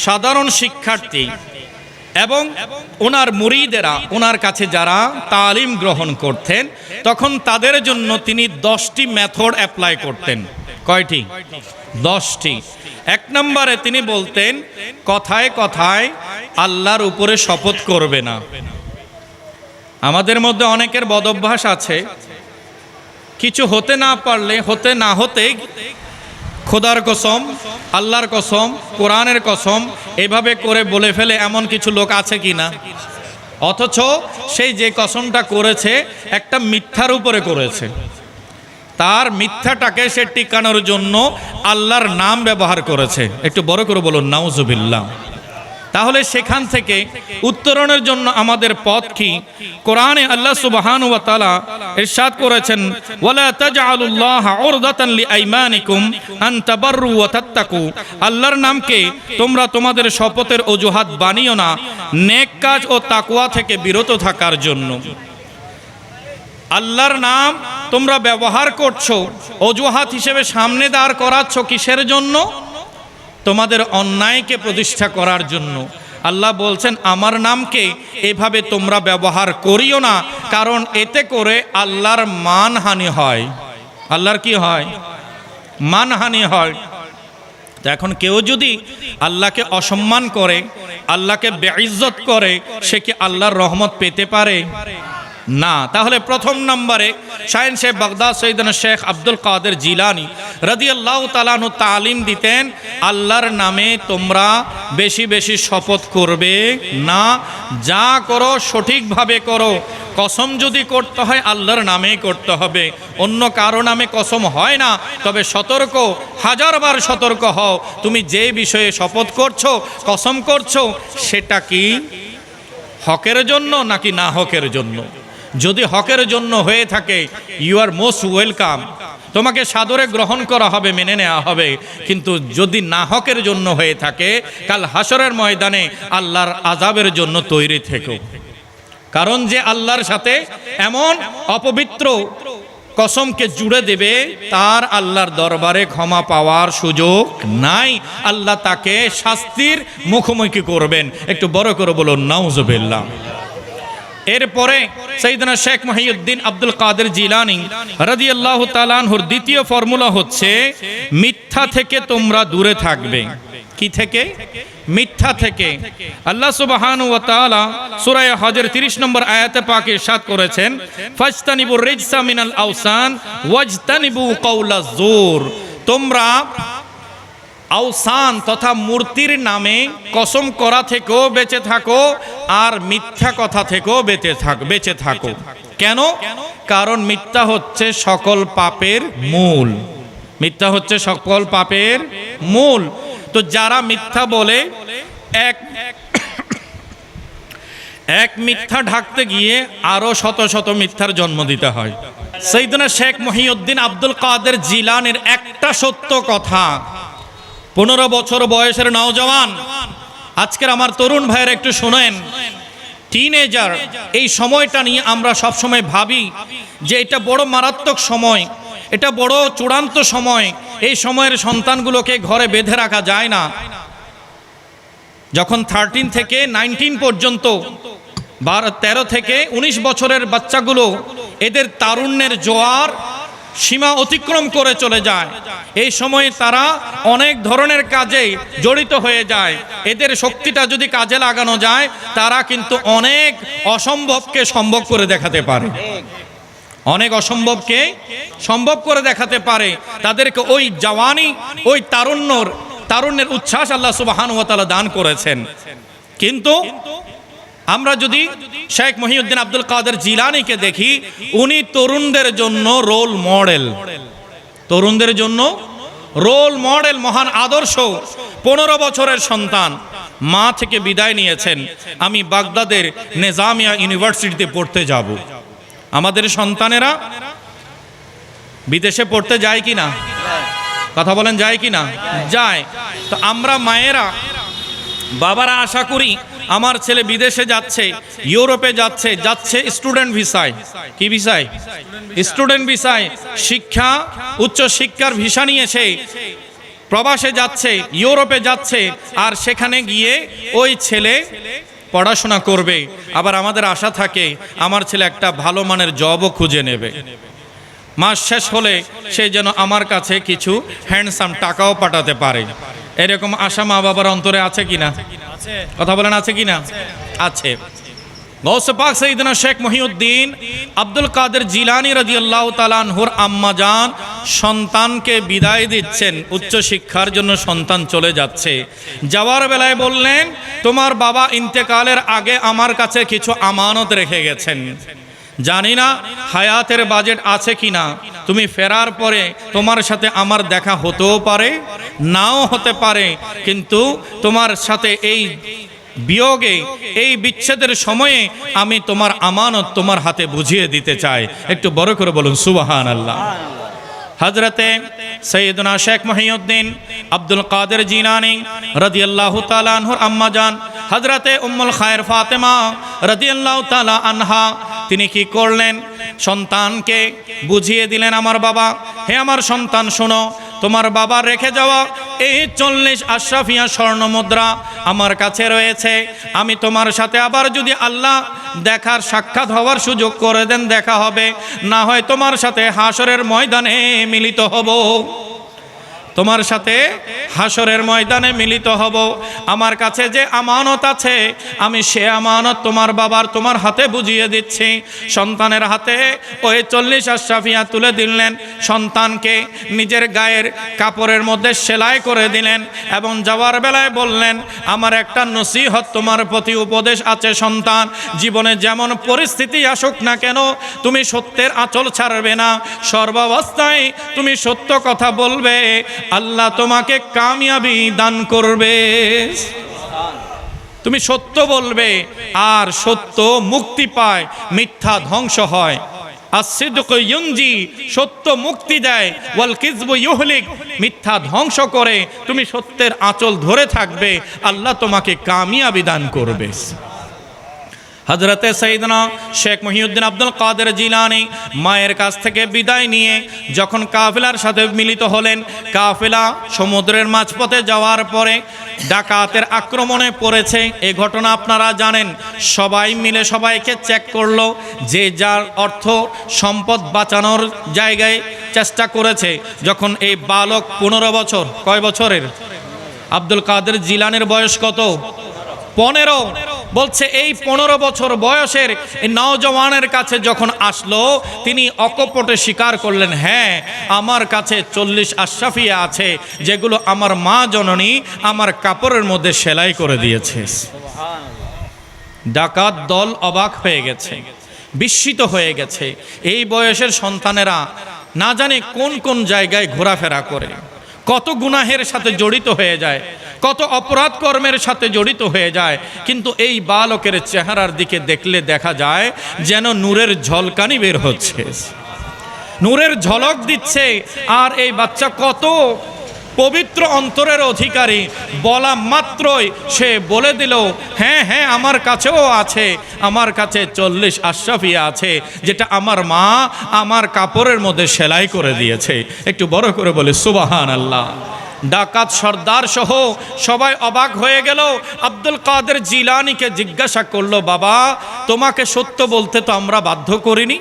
সাধারণ শিক্ষার্থী এবং ওনার মুরিদেরা, ওনার কাছে যারা তালিম গ্রহণ করতেন, তখন তাদের জন্য তিনি 10টি মেথড অ্যাপ্লাই করতেন। কয়টি? 10টি। এক নম্বরে তিনি বলতেন, কথায় কথায় আল্লাহর উপরে শপথ করবে না। আমাদের মধ্যে অনেকের বদভ্যাস আছে, কিছু হতে না পারলে হতে না হতে খোদার কসম, আল্লাহর কসম, কোরআনের কসম এভাবে করে বলে ফেলে। এমন কিছু লোক আছে কি না? অথচ সেই যে কসমটা করেছে একটা মিথ্যার উপরে করেছে, তার মিথ্যাটাকে সে টিকানোর জন্য আল্লাহর নাম ব্যবহার করেছে। একটু বড় করে বলুন নাউজুবিল্লাহ। তাহলে সেখান থেকে উত্তরণের জন্য আমাদের পথ কি? কোরআনে আল্লাহ সুবহানাহু ওয়া তাআলা ইরশাদ করেছেন, ওয়ালা তাজআলুল্লাহা উরদাতান লিআইমানিকুম আন তাবাররু ওয়া তাত্তাকু। আল্লাহর নামকে তোমরা তোমাদের শপথের অজুহাত বানিও না, নেক কাজ ও তাকওয়া থেকে বিরত থাকার জন্য। আল্লাহর নাম তোমরা ব্যবহার করছো, অজুহাত হিসেবে সামনে দাঁড় করাচ্ছ কিসের জন্য? তোমাদের অন্যায়কে প্রতিষ্ঠা করার জন্য। আল্লাহ বলছেন আমার নামকে এভাবে তোমরা ব্যবহার করিও না, কারণ এতে করে আল্লাহর মানহানি হয়। আল্লাহর কি হয়? মানহানি হয়। তো এখন কেউ যদি আল্লাহকে অসম্মান করে, আল্লাহকে বেইজ্জত করে, সে কি আল্লাহর রহমত পেতে পারে? না। তাহলে প্রথম নম্বরে শাহিন শেখ বাগদাদ সৈয়দনা শেখ আব্দুল কাদের জিলানী রাদিয়াল্লাহু তাআলা আনহু তালিম দিতেন, আল্লাহর নামে তোমরা বেশি বেশি শপথ করবে না, যা করো সঠিকভাবে করো। কসম যদি করতে হয় আল্লাহর নামেই করতে হবে, অন্য কারো নামে কসম হয় না। তবে সতর্ক, হাজারবার সতর্ক হও, তুমি যে বিষয়ে শপথ করছো, কসম করছো, সেটা কি হকের জন্য নাকি না হকের জন্য? যদি হকের জন্য হয়ে থাকে ইউ আর মোস্ট ওয়েলকাম, তোমাকে সাদরে গ্রহণ করা হবে, মেনে নেওয়া হবে। কিন্তু যদি না হকের জন্য হয়ে থাকে, কাল হাসরের ময়দানে আল্লাহর আযাবের জন্য তৈরি থেকো। কারণ যে আল্লাহর সাথে এমন অপবিত্র কসমকে জুড়ে দেবে, তার আল্লাহর দরবারে ক্ষমা পাওয়ার সুযোগ নাই। আল্লাহ তাকে শাস্তির মুখোমুখি করবেন। একটু বড় করে বলুন নাউজুবিল্লাহ। এরপরে সাইয়েদনা শেখ মহিউদ্দিন আব্দুল কাদের জিলানী রাদিয়াল্লাহু তাআলা আনহুর দ্বিতীয় ফর্মুলা হচ্ছে, মিথ্যা থেকে তোমরা দূরে থাকবে। কি থেকে? মিথ্যা থেকে। আল্লাহ সুবহানাহু ওয়া তাআলা সূরা হজের 30 নম্বর আয়াতে পাকে ইরশাদ করেছেন, ফাজতানিবুর রিজসা মিনাল আওসান ওয়াজতানিবু কাওলাজ জুর। তোমরা আওসান তথা মূর্তির নামে কসম করা থেকেও বেঁচে থাকো, আর মিথ্যা কথা থেকেও বেঁচে থাকো। কেন? কারণ মিথ্যা হচ্ছে সকল পাপের মূল। মিথ্যা হচ্ছে সকল পাপের মূল। তো যারা মিথ্যা বলে, এক মিথ্যা ঢাকতে গিয়ে আরো শত শত মিথ্যার জন্ম দিতে হয়। সাইয়েদনা শেখ মহিউদ্দিন আব্দুল কাদের জিলানীর একটা সত্য কথা 15 বছর বয়সের নওজওয়ান, আজকের আমার তরুণ ভাইয়েরা একটু শোনেন, টিনেজার, এই সময়টা নিয়ে আমরা সবসময় ভাবি যে এটা বড় মারাত্মক সময়, এটা বড় চূড়ান্ত সময়। এই সময়ের সন্তানগুলোকে ঘরে বেঁধে রাখা যায় না। যখন 13 থেকে 19 পর্যন্ত, 13 থেকে 19 বছরের বাচ্চাগুলো, এদের তারুণ্যের জোয়ার সীমা অতিক্রম করে চলে যায়। এই সময়ে তারা অনেক ধরনের কাজে জড়িত হয়ে যায়। এদের শক্তিটা যদি কাজে লাগানো যায়, তারা কিন্তু অনেক অসম্ভবকে সম্ভব করে দেখাতে পারে, অনেক অসম্ভবকে সম্ভব করে দেখাতে পারে। তাদেরকে ওই জওয়ানি, ওই তারুণ্যের উচ্ছ্বাস আল্লাহ সুবহানাহু ওয়া তাআলা দান করেছেন। কিন্তু আমরা যদি শেখ মহিউদ্দিন আব্দুল কাদের জিলানীকে দেখি, উনি তরুণদের জন্য রোল মডেল, তরুণদের জন্য রোল মডেল, মহান আদর্শ। 15 বছরের সন্তান, মা থেকে বিদায় নিয়েছেন, আমি বাগদাদের নিজামিয়া ইউনিভার্সিটিতে পড়তে যাব। আমাদের সন্তানেরা বিদেশে পড়তে যায় কি না? কথা বলেন, যায় কি না? যায়। তো আমরা মায়েরা, বাবারা আশা করি আমার ছেলে বিদেশে যাচ্ছে, ইউরোপে যাচ্ছে স্টুডেন্ট ভিসায়। কি ভিসায়? স্টুডেন্ট ভিসায়। শিক্ষা, উচ্চ শিক্ষার ভিসা নিয়েছে, প্রবাসে যাচ্ছে, ইউরোপে যাচ্ছে, আর সেখানে গিয়ে ওই ছেলে পড়াশোনা করবে। আবার আমাদের আশা থাকে আমার ছেলে একটা ভালো মানের জবও খুঁজে নেবে, মাস শেষ হলে সে যেন আমার কাছে কিছু হ্যান্ডসাম টাকাও পাঠাতে পারে। এরকম আশা মা বাবার অন্তরে আছে কিনা? কথা বলেন, আছে কিনা? আছে। গৌসে পাক সাইয়েদনা শেখ মহিউদ্দিন আব্দুল কাদের জিলানী রাদিয়াল্লাহু তাআলা আনহুর আম্মা জান সন্তানকে বিদায় দিচ্ছেন, উচ্চ শিক্ষার জন্য সন্তান চলে যাচ্ছে। যাওয়ার বেলায় বললেন, তোমার বাবা ইন্তেকালের আগে আমার কাছে কিছু আমানত রেখে গেছেন, জানি না হায়াতের বাজেট আছে কিনা, তুমি ফেরার পরে তোমার সাথে আমার দেখা হতেও পারে, নাও হতে পারে, কিন্তু তোমার সাথে এই বিয়োগে, এই বিচ্ছেদের সময়ে আমি তোমার আমানত তোমার হাতে বুঝিয়ে দিতে চাই। একটু বড় করে বলুন সুবহানাল্লাহ। হযরতে সৈয়দনা শেখ মহিউদ্দিন আব্দুল কাদের জিলানী রাদিয়াল্লাহু তাআলা আনহুর আম্মা জান হযরতে উম্মুল খায়ের ফাতেমা রাদিয়াল্লাহু তাআলা আনহা, তিনি কি করলেন? সন্তানকে বুঝিয়ে দিলেন, আমার বাবা, হে আমার সন্তান শোনো, তোমার বাবা রেখে যাওয়া এই 40 আশরাফিয়া স্বর্ণ মুদ্রা আমার কাছে রয়েছে। আমি তোমার সাথে আবার যদি আল্লাহ দেখার, সাক্ষাৎ হওয়ার সুযোগ করে দেন, দেখা হবে, না হয় তোমার সাথে হাসরের ময়দানে মিলিত হব, তোমার সাথে হাসরের ময়দানে মিলিত হব। আমার কাছে যে আমানত আছে, আমি সে আমানত তোমার বাবার তোমার হাতে বুঝিয়ে দিচ্ছি। সন্তানের হাতে ওই 40 আশরাফিয়া তুলে দিলেন, সন্তানকে নিজের গায়ের কাপড়ের মধ্যে সেলাই করে দিলেন এবং যাওয়ার বেলায় বললেন, আমার একটা নসিহত তোমার প্রতি, উপদেশ আছে সন্তান, জীবনে যেমন পরিস্থিতি আসুক না কেন, তুমি সত্যের আঁচল ছাড়বে না, সর্বাবস্থায় তুমি সত্য কথা বলবে, আল্লাহ তোমাকে কামিয়াবি দান করবে। তুমি সত্য বলবে, আর সত্য মুক্তি পায়, মিথ্যা ধ্বংস হয়। as-sidqu yunji, সত্য মুক্তি দেয়, ওয়াল কিযবু ইউহলিক, মিথ্যা ধ্বংস করে। তুমি সত্যের আঁচল ধরে থাকবে, আল্লাহ তোমাকে কামিয়াবি দান করবে। হযরতে সাইয়েদনা শেখ মহিউদ্দিন আব্দুল কাদের জিলানী মায়ের কাছ থেকে বিদায় নিয়ে যখন কাফেলার সাথে মিলিত হলেন, কাফেলা সমুদ্রের মাঝপথে যাওয়ার পরে ডাকাতের আক্রমণে পড়েছে। এই ঘটনা আপনারা জানেন। সবাই মিলে সবাইকে চেক করলো, যে যার অর্থ সম্পদ বাঁচানোর জায়গায় চেষ্টা করেছে। যখন এই বালক 15 বছর, কয় বছরের? আব্দুল কাদের জিলানীর বয়স কত? 15। বলছে এই 15 বছর বয়সের এই নওজওয়ানের কাছে যখন আসলো, তিনি অকপটে স্বীকার করলেন, হ্যাঁ আমার কাছে 40 আশরাফিয়া আছে, যেগুলো আমার মা জননী আমার কাপড়ের মধ্যে সেলাই করে দিয়েছে। ডাকাত দল অবাক হয়ে গেছে, বিস্মিত হয়ে গেছে। এই বয়সের সন্তানেরা না জানে কোন কোন জায়গায় ঘোরাফেরা করে, কত গুনাহের সাথে জড়িত হয়ে যায়, কত অপরাধ কর্মের সাথে জড়িত হয়ে যায়। কিন্তু এই বালকের চেহারার দিকে দেখলে দেখা যায় যেন নূরের ঝলকানি বের হচ্ছে, নূরের ঝলক দিচ্ছে। আর এই বাচ্চা কত পবিত্র অন্তরের অধিকারী, বলা মাত্রই সে বলে দিল, হ্যাঁ হ্যাঁ আমার কাছেও আছে, আমার কাছে 40 আশরাফিয়া আছে, যেটা আমার মা আমার কাপড়ের মধ্যে সেলাই করে দিয়েছে। একটু বড় করে বলে সুবহানাল্লাহ। ডাকাত সর্দার সহ সবাই অবাক হয়ে গেল। আব্দুল কাদের জিলানীকে জিজ্ঞাসা করলো, বাবা তোমাকে সত্য বলতে তো আমরা বাধ্য করিনি,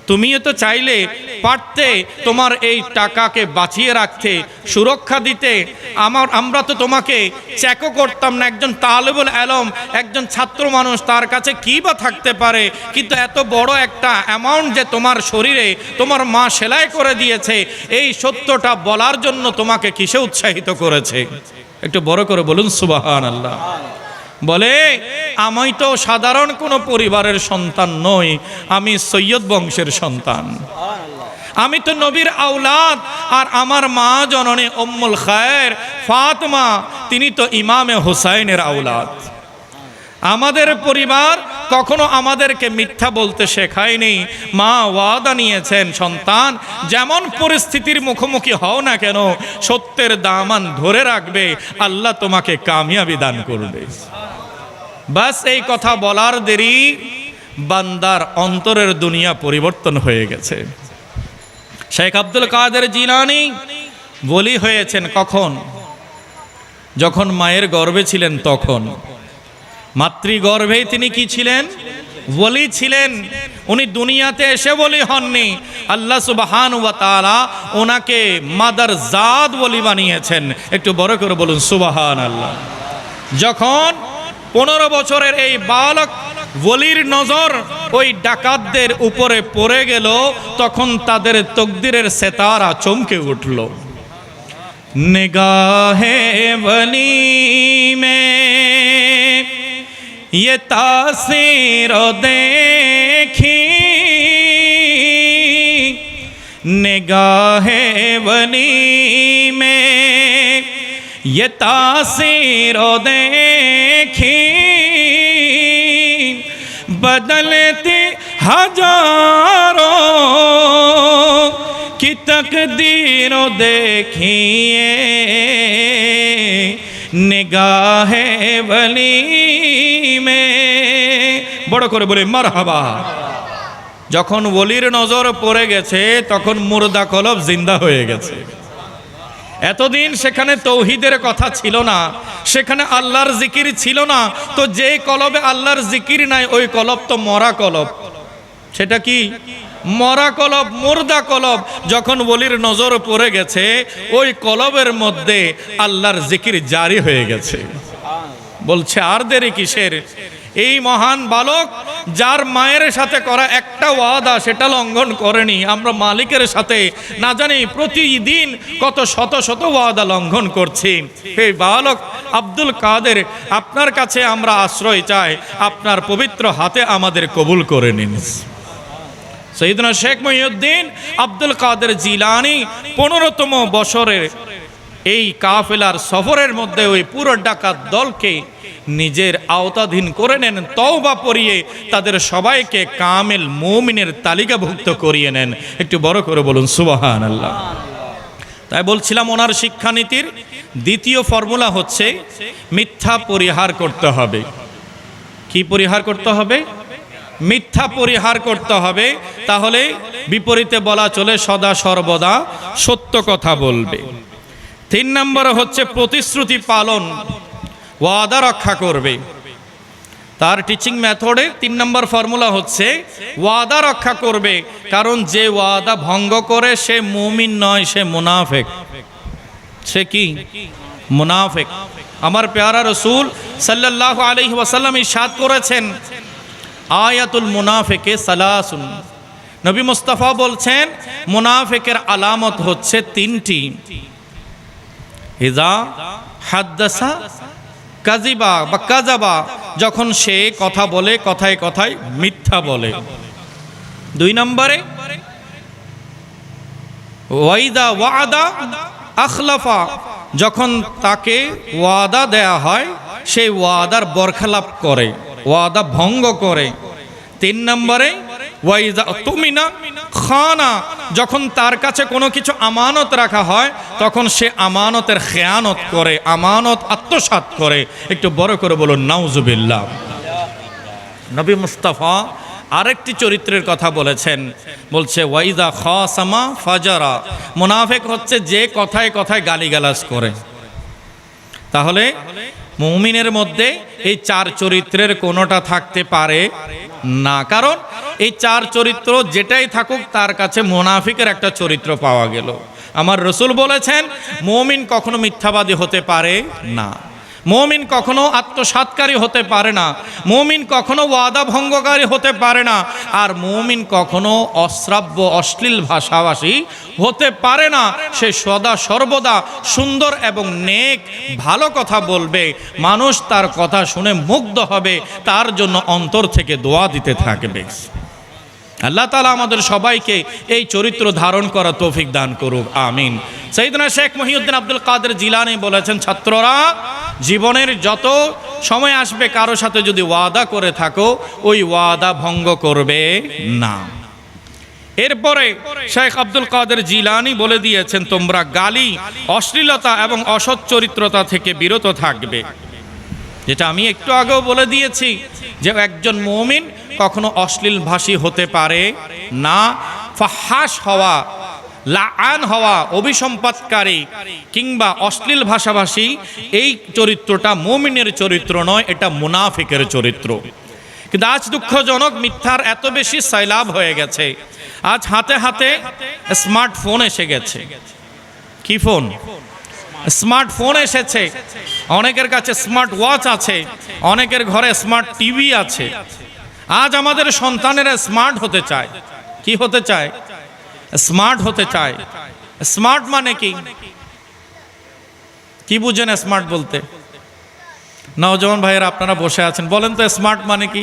তুমিও তো চাইলে পারতে তোমার এই টাকাকে বাঁচিয়ে রাখতে, সুরক্ষা দিতে। আমরা তো তোমাকে চেকও করতাম না। একজন তালেবুল আলম, একজন ছাত্র মানুষ, তার কাছে কী বা থাকতে পারে, কিন্তু এত বড় একটা অ্যামাউন্ট যে তোমার শরীরে তোমার মা সেলাই করে দিয়েছে, এই সত্যটা বলার জন্য তোমাকে কিসে উৎসাহিত করেছে? একটু বড় করে বলুন সুবহানাল্লাহ। বলে, আমি তো সাধারণ কোনো পরিবারের সন্তান নই, আমি সৈয়দ বংশের সন্তান, আমি তো নবীর আওলাদ। আর আমার মা জননী উম্মুল খায়ের ফাতেমা, তিনি তো ইমামে হুসাইনের আওলাদ। আমাদের পরিবার কখনো আমাদেরকে মিথ্যা বলতে শেখায়নি। মা ওয়াদা নিয়েছেন, সন্তান যেমন পরিস্থিতির মুখোমুখি হও না কেন, সত্যের দামান ধরে রাখবে, আল্লাহ তোমাকে কামিয়াবি দান করবে। বাস এই কথা বলার দেরি, বান্দার অন্তরের দুনিয়া পরিবর্তন হয়ে গেছে। শেখ আব্দুল কাদের জিলানী ওলি হয়েছেন কখন? যখন মায়ের গর্ভে ছিলেন তখন। মাতৃগর্ভেই তিনি কি ছিলেন? ওলি ছিলেন। উনি দুনিয়াতে এসে ওলি হননি, আল্লাহ সুবহানাহু ওয়া তাআলা ওনাকে মাদার জাত ওলি বানিয়েছেন। একটু বড় করে বলুন সুবহানাল্লাহ। যখন 15 বছরের এই বালক ওলির নজর ওই ডাকাতদের উপরে পড়ে গেল, তখন তাদের তকদিরের সেতারা চমকে উঠল। নিগাহে ওলি মে ये तासीर देखी, निगाहे वली में ये तासीर देखी, बदलती हजारों की तकदीर देखिए, निगाहे वली में। বড় করে বলে মারহাবা। যখন ওলির নজর পড়ে গেছে, তখন মুর্দা কলব জিন্দা হয়ে গেছে। এতদিন সেখানে তৌহিদের কথা ছিল না, সেখানে আল্লাহর জিকির ছিল না, তো যে কলবে আল্লাহর জিকির নাই, ওই কলব তো মরা কলব। সেটা কি? মরা কলব, মুর্দা কলব। যখন ওলির নজর পড়ে গেছে, ওই কলবের মধ্যে আল্লাহর জিকির জারি হয়ে গেছে। বলছে আর দেরি কিসের? এই মহান বালক যার মায়ের সাথে করা একটা ওয়াদা সেটা লঙ্ঘন করেনি, আমরা মালিকের সাথে না জানি প্রতিদিন কত শত শত ওয়াদা লঙ্ঘন করছি। এই বালক আব্দুল কাদের, আপনার কাছে আমরা আশ্রয় চাই, আপনার পবিত্র হাতে আমাদের কবুল করে নিন। সৈয়দনা শেখ মহিউদ্দিন আব্দুল কাদের জিলানী 15তম বছরের এই কাফেলার সফরের মধ্যে ওই পুরো ডাকাত দলকে নিজের আওতাধীন করে নেন, তওবা পড়িয়ে তাদের সবাইকে কামেল মুমিনের তালিকাভুক্ত করিয়ে নেন। একটু বড় করে বলুন সুবহানাল্লাহ। তাই বলছিলাম, ওনার শিক্ষানীতির দ্বিতীয় ফর্মুলা হচ্ছে মিথ্যা পরিহার করতে হবে। কি পরিহার করতে হবে? মিথ্যা পরিহার করতে হবে। তাহলে বিপরীতে বলা চলে সদা সর্বদা সত্য কথা বলবে। 3 নম্বর হচ্ছে প্রতিশ্রুতি পালন, ওয়াদা রক্ষা করবে। তার টিচিং মেথডে 3 নম্বর ফর্মুলা হচ্ছে ওয়াদা রক্ষা করবে। কারণ যে ওয়াদা ভঙ্গ করে সে মুমিন নয়, সে মুনাফিক। সে কি? মুনাফিক। আমার প্যারা রাসূল সাল্লাল্লাহু আলাইহি ওয়াসাল্লাম ইরশাদ করেছেন, আয়াতুল মুনাফিকে সালাসুন। নবী মুস্তাফা বলছেন মুনাফিকের আলামত হচ্ছে 3টি। ইজা হাদ্দাসা কাযিবা বা কাযাবা, যখন সে কথা বলে কথায় কথায় মিথ্যা বলে। 2 নম্বরে ওয়াইদা ওয়াদা আখলাফা, যখন তাকে ওয়াদা দেয়া হয় সেই ওয়াদার বরখলাপ করে, ওয়াদা ভঙ্গ করে। 3 নম্বরে ওয়াইদা তুমিনা খানা, যখন তার কাছে কোনো কিছু আমানত রাখা হয় তখন সে আমানতের খেয়ানত করে, আমানত আত্মসাৎ করে। একটু বড় করে বলুন নাউজুবিল্লাহ। নবী মুস্তাফা আরেকটি চরিত্রের কথা বলেছেন, বলছে ওয়াইদা খাসামা ফাজারা। মুনাফিক হচ্ছে যে কথায় কথায় গালিগালাজ করে। তাহলে মুমিনের মধ্যে এই চার চরিত্রের কোনোটা থাকতে পারে না, কারণ এই চার চরিত্র যেটাই থাকুক তার কাছে মুনাফিকের একটা চরিত্র পাওয়া গেল। আমার রসুল বলেছেন মুমিন কখনো মিথ্যাবাদী হতে পারে না, মুমিন কখনো আত্মসাৎকারী হতে পারে না, মুমিন কখনো ওয়াদা ভঙ্গকারী হতে পারে না, আর মুমিন কখনো অশ্রাব্য অশ্লীল ভাষাভাষী হতে পারে না। সে সদা সর্বদা সুন্দর এবং নেক ভালো কথা বলবে, মানুষ তার কথা শুনে মুগ্ধ হবে, তার জন্য অন্তর থেকে দোয়া দিতে থাকবে। আল্লাহ তাআলা আমাদের সবাইকে এই চরিত্র ধারণ করা তৌফিক দান করুক, আমিন। সাইয়েদনা শেখ মহিউদ্দিন আব্দুল কাদের জিলানী বলেছেন, ছাত্ররা জীবনের যত সময় আসবে কারো সাথে যদি ওয়াদা করে থাকো ওই ওয়াদা ভঙ্গ করবে না। এরপরে শেখ আব্দুল কাদের জিলানী বলে দিয়েছেন, তোমরা গালি, অশ্লীলতা এবং অসৎ চরিত্রতা থেকে বিরত থাকবে। যেটা আমি একটু আগেও বলে দিয়েছি যে একজন মুমিন কখনো অশ্লীল ভাষী হতে পারে না। ফাহাশ হওয়া, লাআন হওয়া, অভিসম্পাদকারী কিংবা অশ্লীল ভাষাভাষী, এই চরিত্রটা মুমিনের চরিত্র নয়, এটা মুনাফিকের চরিত্র। কিন্তু আজ দুঃখজনক, মিথ্যার এত বেশি সয়লাব হয়ে গেছে। আজ হাতে হাতে স্মার্টফোন এসে গেছে। কি ফোন? স্মার্টফোন এসেছে। অনেকের কাছে স্মার্ট ওয়াচ আছে, অনেকের ঘরে স্মার্ট টিভি আছে। আজ আমাদের সন্তানেরা স্মার্ট হতে চায়। কি হতে চায়? স্মার্ট হতে চায়। স্মার্ট মানে কি? কি বুঝেন স্মার্ট বলতে? নওজওয়ান ভাইয়েরা আপনারা বসে আছেন, বলেন তো স্মার্ট মানে কি?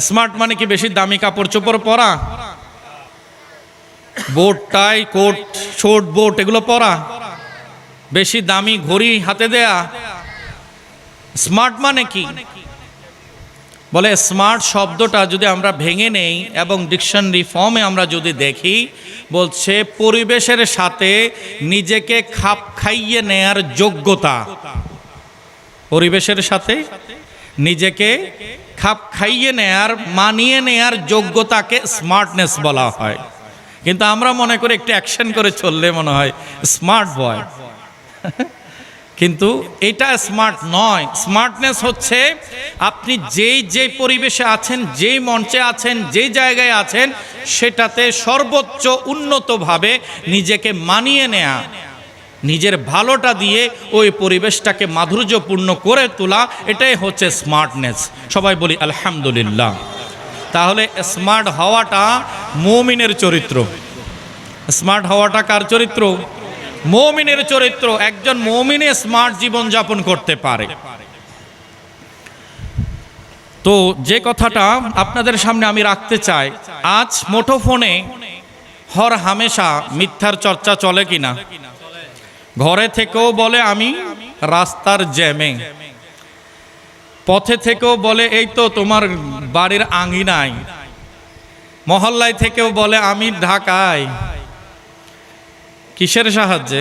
স্মার্ট মানে কি বেশি দামি কাপড় চোপড় পরা, boot tie coat shirt boot এগুলো পরা, বেশি দামি ঘড়ি হাতে দেয়া? স্মার্ট মানে কি? বলে স্মার্ট শব্দটা যদি আমরা ভেঙে নেই এবং ডিকশনারি ফর্মে আমরা যদি দেখি, বলছে পরিবেশের সাথে নিজেকে খাপ খাইয়ে নেয়ার যোগ্যতা। পরিবেশের সাথে নিজেকে খাপ খাইয়ে নেয়ার, মানিয়ে নেয়ার যোগ্যতাকে স্মার্টনেস বলা হয়। কিন্তু আমরা মনে করি একটু অ্যাকশন করে চললে মনে হয় স্মার্ট বয়, কিন্তু এটা স্মার্ট নয়। স্মার্টনেস হচ্ছে আপনি যেই পরিবেশে আছেন, যেই মঞ্চে আছেন, যেই জায়গায় আছেন, সেটাতে সর্বোচ্চ উন্নতভাবে নিজেকে মানিয়ে নেয়া, নিজের ভালোটা দিয়ে ওই পরিবেশটাকে মাধুর্যপূর্ণ করে তোলা, এটাই হচ্ছে স্মার্টনেস। সবাই বলি আলহামদুলিল্লাহ। তাহলে স্মার্ট হওয়াটা মুমিনের চরিত্র। স্মার্ট হওয়াটা কার চরিত্র? মুমিনের চরিত্র। একজন মুমিনে স্মার্ট জীবন যাপন করতে পারে। তো যে কথাটা আপনাদের সামনে আমি রাখতে চাই, আজ মুঠোফোনে হর হামেশা মিথ্যার চর্চা চলে কিনা? ঘরে থেকেও বলে আমি রাস্তার জ্যামে, পথে থেকেও বলে এই তো তোমার বাড়ির আঙিনায়, মহল্লায় থেকেও বলে আমি ঢাকায়। কিসের সাহায্যে?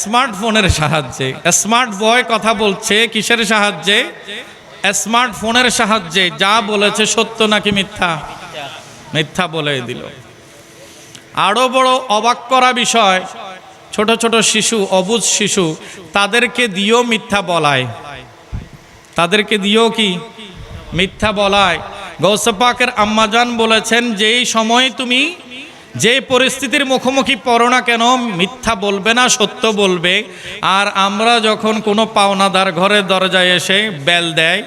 স্মার্টফোনের সাহায্যে। স্মার্ট বয় কথা বলছে কিসের সাহায্যে? স্মার্টফোনের সাহায্যে। যা বলেছে সত্য নাকি মিথ্যা? মিথ্যা বলে দিল। আরো বড় অবাক করা বিষয়, ছোট ছোট শিশু, অবুঝ শিশু, তাদেরকে দিয়েও মিথ্যা বলায়। তাদেরকে দিয়েও কি মিথ্যা বলায়? গৌসে পাকের আম্মাজান বলেছেন, যেই সময় তুমি যে পরিস্থিতির মুখোমুখি পড়ো না কেন, মিথ্যা বলবে না, সত্য বলবে। আর আমরা যখন কোনো পাওনাদার ঘরের দরজায় এসে বেল দেয়,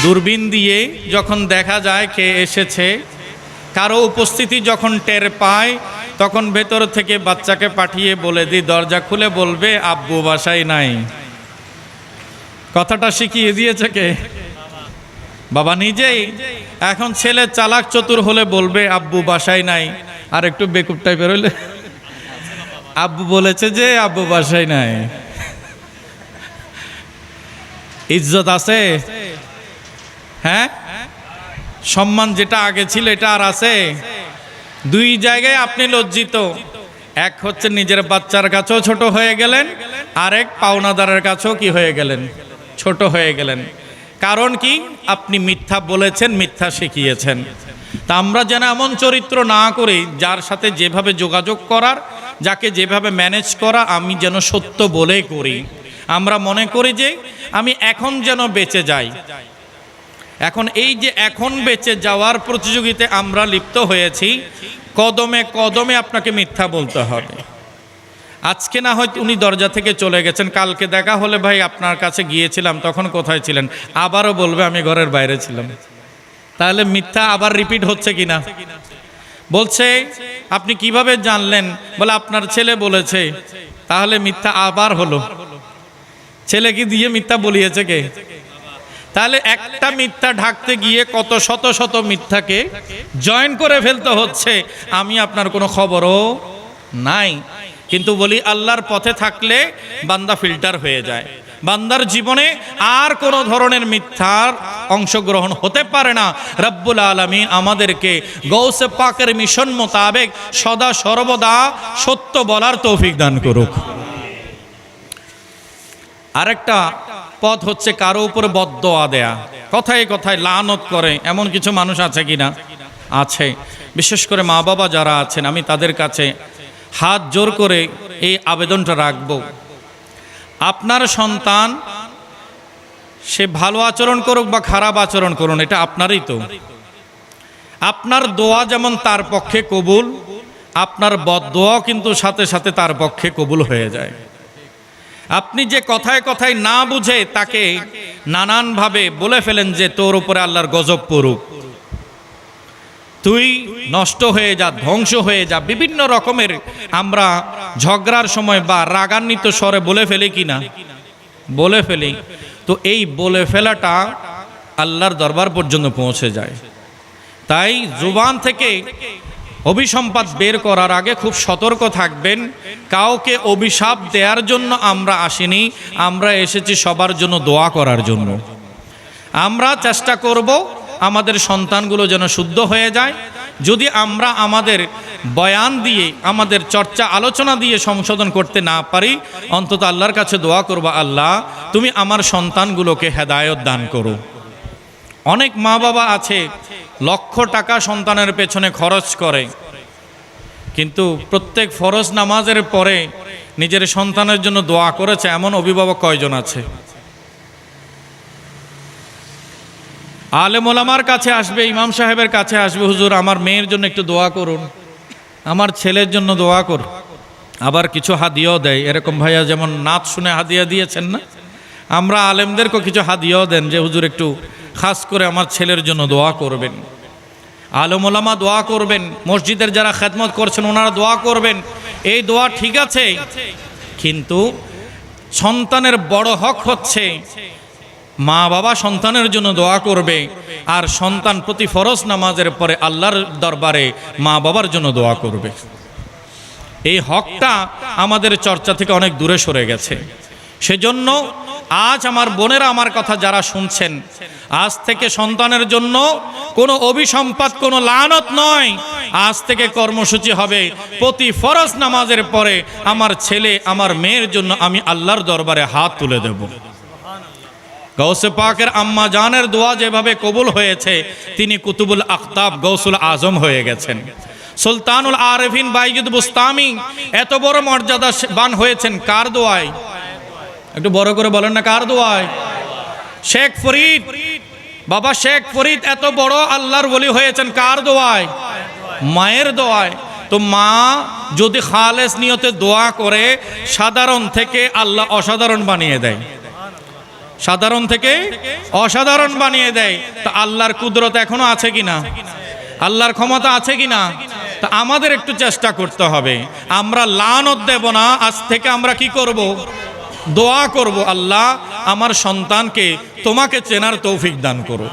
দূরবীন দিয়ে যখন দেখা যায় কে এসেছে, কারো উপস্থিতি যখন টের পায়, তখন ভেতর থেকে বাচ্চাকে পাঠিয়ে বলে দিই, দরজা খুলে বলবে আব্বু বাসায় নাই। কথাটা শিখিয়ে দিয়েছে কে? বাবা নিজেই। এখন ছেলে চালাক চতুর হলে বলবে আব্বু বাসায় নাই, আর একটু বেকুব টাইপের হলে আব্বু বলেছে যে আব্বু বাসায় নাই। ইজ্জত আছে? হ্যাঁ, সম্মান যেটা আগে ছিল এটা আর আছে? দুই জায়গায় আপনি লজ্জিত। এক হচ্ছে নিজের বাচ্চার কাছেও ছোট হয়ে গেলেন, আরেক পাওনাদারের কাছেও কি হয়ে গেলেন? ছোট হয়ে গেলেন। কারণ কি? আপনি মিথ্যা বলেছেন, মিথ্যা শিখিয়েছেন। তা আমরা যেন এমন চরিত্র না করি, যার সাথে যেভাবে যোগাযোগ করার, যাকে যেভাবে ম্যানেজ করা, আমি যেন সত্য বলেই করি। আমরা মনে করি যে আমি এখন যেন বেঁচে যাই। এখন এই যে এখন বেঁচে যাওয়ার প্রতিযোগিতায় আমরা লিপ্ত হয়েছি, কদমে কদমে আপনাকে মিথ্যা বলতে হবে। আজকে না হয় উনি দরজা থেকে চলে গেছেন, কালকে দেখা হলে ভাই আপনার কাছে গিয়েছিলাম, তখন কোথায় ছিলেন? আবারও বলবে আমি ঘরের বাইরে ছিলাম। তাহলে মিথ্যা আবার রিপিট হচ্ছে কিনা? বলছে আপনি কিভাবে জানলেন? বলে আপনার ছেলে বলেছে। তাহলে মিথ্যা আবার হলো। ছেলে কি দিয়ে মিথ্যা বলিয়েছে কে? তাহলে একটা মিথ্যা ঢাকতে গিয়ে কত শত শত মিথ্যাকে জয়েন করে ফেলতে হচ্ছে। আমি আপনার কোনো খবরও নাই। কিন্তু বলি আল্লাহর পথে থাকলে বান্দা ফিল্টার হয়ে যায়। বান্দার জীবনে আর কোনো ধরনের মিথ্যার অংশগ্রহণ হতে পারে না। রব্বুল আলামিন আমাদেরকে গৌসে পাকের মিশন মোতাবেক সদা সর্বদা সত্য বলার তৌফিক দান করুক। আরেকটা পথ হচ্ছে কারো উপরে বদদোয়া দেয়া, কথায় কথায় লানত করে। এমন কিছু মানুষ আছে কিনা? আছে। বিশেষ করে মা বাবা যারা আছেন, আমি তাদের কাছে হাত জোর করে এই আবেদনটা রাখব। আপনার সন্তান সে ভালো আচরণ করুক বা খারাপ আচরণ করুন, এটা আপনারই তো। আপনার দোয়া যেমন তার পক্ষে কবুল, আপনার বদদোয়াও কিন্তু সাথে সাথে তার পক্ষে কবুল হয়ে যায়। আপনি যে কথায় কথায় না বুঝে তাকে নানানভাবে বলে ফেলেন যে তোর উপরে আল্লাহর গজব পড়ুক, তুই নষ্ট হয়ে যা, ধ্বংস হয়ে যা, বিভিন্ন রকমের আমরা ঝগড়ার সময় বা রাগান্বিত স্বরে বলে ফেলি কিনা? বলে ফেলি। তো এই বলে ফেলাটা আল্লাহর দরবার পর্যন্ত পৌঁছে যায়। তাই জুবান থেকে অভিসম্পাদ বের করার আগে খুব সতর্ক থাকবেন। কাউকে অভিশাপ দেওয়ার জন্য আমরা আসিনি, আমরা এসেছি সবার জন্য দোয়া করার জন্য। আমরা চেষ্টা করব আমাদের সন্তানগুলো যেন শুদ্ধ হয়ে যায়। যদি আমরা আমাদের বয়ান দিয়ে, আমাদের চর্চা আলোচনা দিয়ে সংশোধন করতে না পারি, অন্তত আল্লাহর কাছে দোয়া করব, আল্লাহ তুমি আমার সন্তানগুলোকে হেদায়েত দান করো। অনেক মা বাবা আছে লক্ষ টাকা সন্তানের পেছনে খরচ করে, কিন্তু প্রত্যেক ফরজ নামাজের পরে নিজের সন্তানের জন্য দোয়া করেছে এমন অভিভাবক কয়জন আছে? আলেম ওলামার কাছে আসবে, ইমাম সাহেবের কাছে আসবে, হুজুর আমার মেয়ের জন্য একটু দোয়া করুন, আমার ছেলের জন্য দোয়া করুন। আবার কিছু হাদিয়াও দেয়। এরকম ভাইয়া যেমন নাচ শুনে হাদিয়া দিয়েছেন না, আমরা আলেমদেরকেও কিছু হাদিয়াও দেন যে হুজুর একটু খাস করে আমার ছেলের জন্য দোয়া করবেন। আলেম ওলামা দোয়া করবেন, মসজিদের যারা খেদমত করছেন ওনারা দোয়া করবেন। এই দোয়া ঠিক আছে, কিন্তু সন্তানের বড় হক হচ্ছে মা বাবা সন্তানের জন্য দোয়া করবে, আর সন্তান প্রতি ফরজ নামাজের পরে আল্লাহর দরবারে মা বাবার জন্য দোয়া করবে। এই হকটা আমাদের চর্চা থেকে অনেক দূরে সরে গেছে। সেজন্য আজ আমার বোনেরা আমার কথা যারা শুনছেন, আজ থেকে সন্তানের জন্য কোনো অভিসম্পাত, কোনো লানত নয়। আজ থেকে কর্মসূচি হবে প্রতি ফরজ নামাজের পরে আমার ছেলে আমার মেয়ের জন্য আমি আল্লাহর দরবারে হাত তুলে দেব। গৌসে পাকের আম্মা জানের দোয়া যেভাবে কবুল হয়েছে, তিনি কুতুবুল আখতাব গৌসুল আজম হয়ে গেছেন। সুলতানুল আরেফিন বাইজিদ বুস্তামি এত বড় মর্যাদা বান হয়েছেন কার দোয়ায়? একটু বড় করে বলেন না, কার দোয়ায়? শেখ ফরিদ, বাবা শেখ ফরিদ এত বড় আল্লাহর ওলি হয়েছেন কার দোয়ায়? মায়ের দোয়ায়। তো মা যদি খালেস নিয়তে দোয়া করে, সাধারণ থেকে আল্লাহ অসাধারণ বানিয়ে দেয়, সাধারণ থেকে অসাধারণ বানিয়ে দেয়। তা আল্লাহর কুদরত এখনো আছে কিনা? আল্লাহর ক্ষমতা আছে কিনা? তা আমাদের একটু চেষ্টা করতে হবে। আমরা লানত দেব না, আজ থেকে আমরা কি করব? দোয়া করব, আল্লাহ আমার সন্তানকে তোমাকে চেনার তৌফিক দান করো।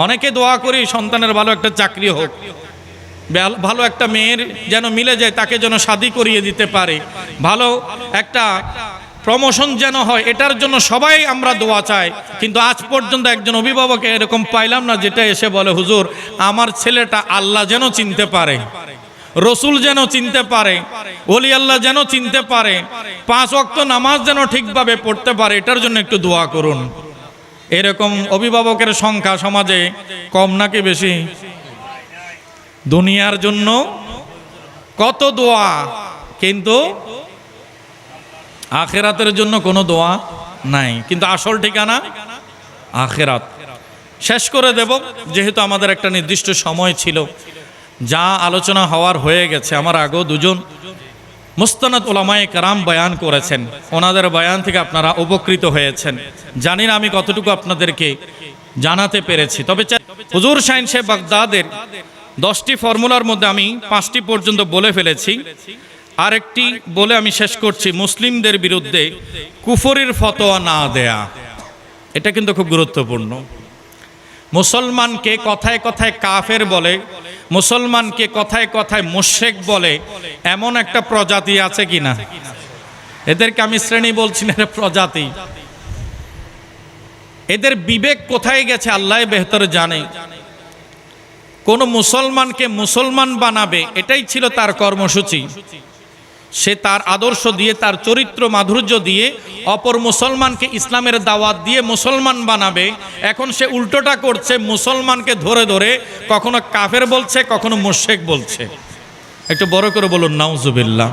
অনেকে দোয়া করি সন্তানের ভালো একটা চাকরি হোক, ভালো একটা মেয়ের যেন মিলে যায়, তাকে যেন শাদী করিয়ে দিতে পারে, ভালো একটা প্রমোশন যেন হয়, এটার জন্য সবাই আমরা দোয়া চাই। কিন্তু আজ পর্যন্ত একজন অভিভাবক এরকম পাইলাম না যেটা এসে বলে, হুজুর আমার ছেলেটা আল্লাহ যেন চিনতে পারে, রসুল যেন চিনতে পারে, ওলি আল্লাহ যেন চিনতে পারে, 5 ওয়াক্ত নামাজ যেন ঠিকভাবে পড়তে পারে, এটার জন্য একটু দোয়া করুন। এরকম অভিভাবকের সংখ্যা সমাজে কম নাকি বেশি? দুনিয়ার জন্য কত দোয়া, কিন্তু আখেরাতের জন্য কোনো দোয়া নাই। কিন্তু আসল ঠিকানা আখেরাত। শেষ করে দেব, যেহেতু আমাদের একটা নির্দিষ্ট সময় ছিল। যা আলোচনা হওয়ার হয়ে গেছে। আমার আগেও দুজন মুস্তানাদ উলামায়ে কেরাম বয়ান করেছেন, ওনাদের বয়ান থেকে আপনারা উপকৃত হয়েছেন। জানি না আমি কতটুকু আপনাদেরকে জানাতে পেরেছি। তবে হুজুর শাহিন সাহেব বাগদাদের 10টি ফর্মুলার মধ্যে আমি 5টি পর্যন্ত বলে ফেলেছি। আরেকটি বলে আমি শেষ করছি, মুসলিমদের বিরুদ্ধে কুফরির ফতোয়া না দেয়া। এটা কিন্তু খুব গুরুত্বপূর্ণ। মুসলমানকে কথায় কথায় কাফের বলে, মুসলমানকে কথায় কথায় মুশরিক বলে, এমন একটা প্রজাতি আছে কিনা? এদেরকে আমি শ্রেণী বলছি না, প্রজাতি। এদের বিবেক কোথায় গেছে আল্লাহ বেহতর জানে। কোন মুসলমানকে মুসলমান বানাবে, এটাই ছিল তার কর্মসূচি। সে তার আদর্শ দিয়ে, তার চরিত্র মাধুর্য দিয়ে অপর মুসলমানকে ইসলামের দাওয়াত দিয়ে মুসলমান বানাবে। এখন সে উল্টোটা করছে, মুসলমানকে ধরে ধরে কখনো কাফের বলছে, কখনো মুশরিক বলছে। একটু বড় করে বলুন নাউজুবিল্লাহ।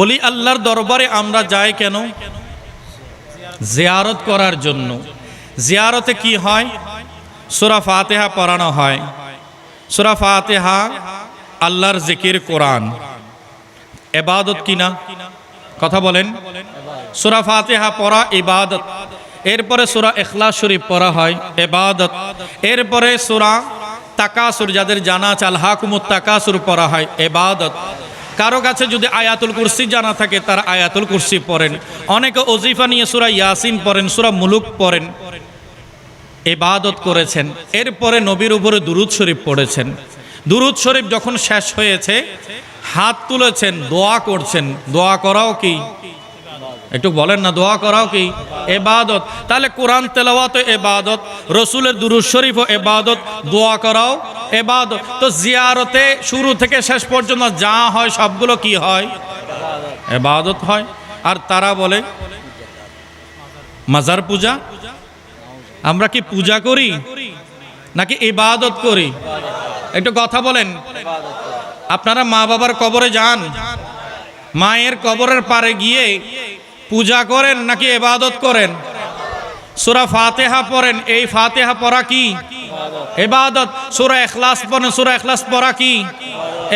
ওলি আল্লাহর দরবারে আমরা যাই কেন? জিয়ারত করার জন্য। জিয়ারতে কি হয়? সূরা ফাতিহা পড়ানো হয়। সূরা ফাতিহা আল্লাহর জিকির, কোরআন, ইবাদত কিনা? কথা বলেন। সূরা ফাতিহা পড়া ইবাদত। এরপরে সূরা ইখলাস শরীফ পড়া হয়, ইবাদত। এরপরে সূরা তাকাসুর, যাদের জানা আছে আলহাকুমুত তাকাসুর পড়া হয়, ইবাদত। কারো কাছে যদি আয়াতুল কুরসি জানা থাকে তার আয়াতুল কুরসি পড়েন। অনেকে ওজিফা নিয়ে সূরা ইয়াসিন পড়েন, সূরা মুলুক পড়েন, ইবাদত করেছেন। এরপরে নবীর উপরে দুরূদ শরীফ পড়েছেন। দুরূদ শরীফ যখন শেষ হয়েছে হাত তুলেছেন, দোয়া করছেন। দোয়া করাও কি? একটু বলেন না, দোয়া করাও কি? ইবাদত। তাহলে কোরআন তেলাওয়াত ইবাদত, রসুলের দুরূদ শরীফও ইবাদত, দোয়া করাও ইবাদত। তো জিয়ারতে শুরু থেকে শেষ পর্যন্ত যা হয় সবগুলো কি হয়? ইবাদত হয়। আর তারা বলে মাজার পূজা। আমরা কি পূজা করি নাকি ইবাদত করি? একটু কথা বলেন। আপনারা মা বাবার কবরে যান, মায়ের কবরের পারে গিয়ে পূজা করেন নাকি ইবাদত করেন? সূরা ফাতিহা পড়েন, এই ফাতিহা পড়া কি? ইবাদত। সূরা ইখলাস পড়েন, সূরা ইখলাস পড়া কি?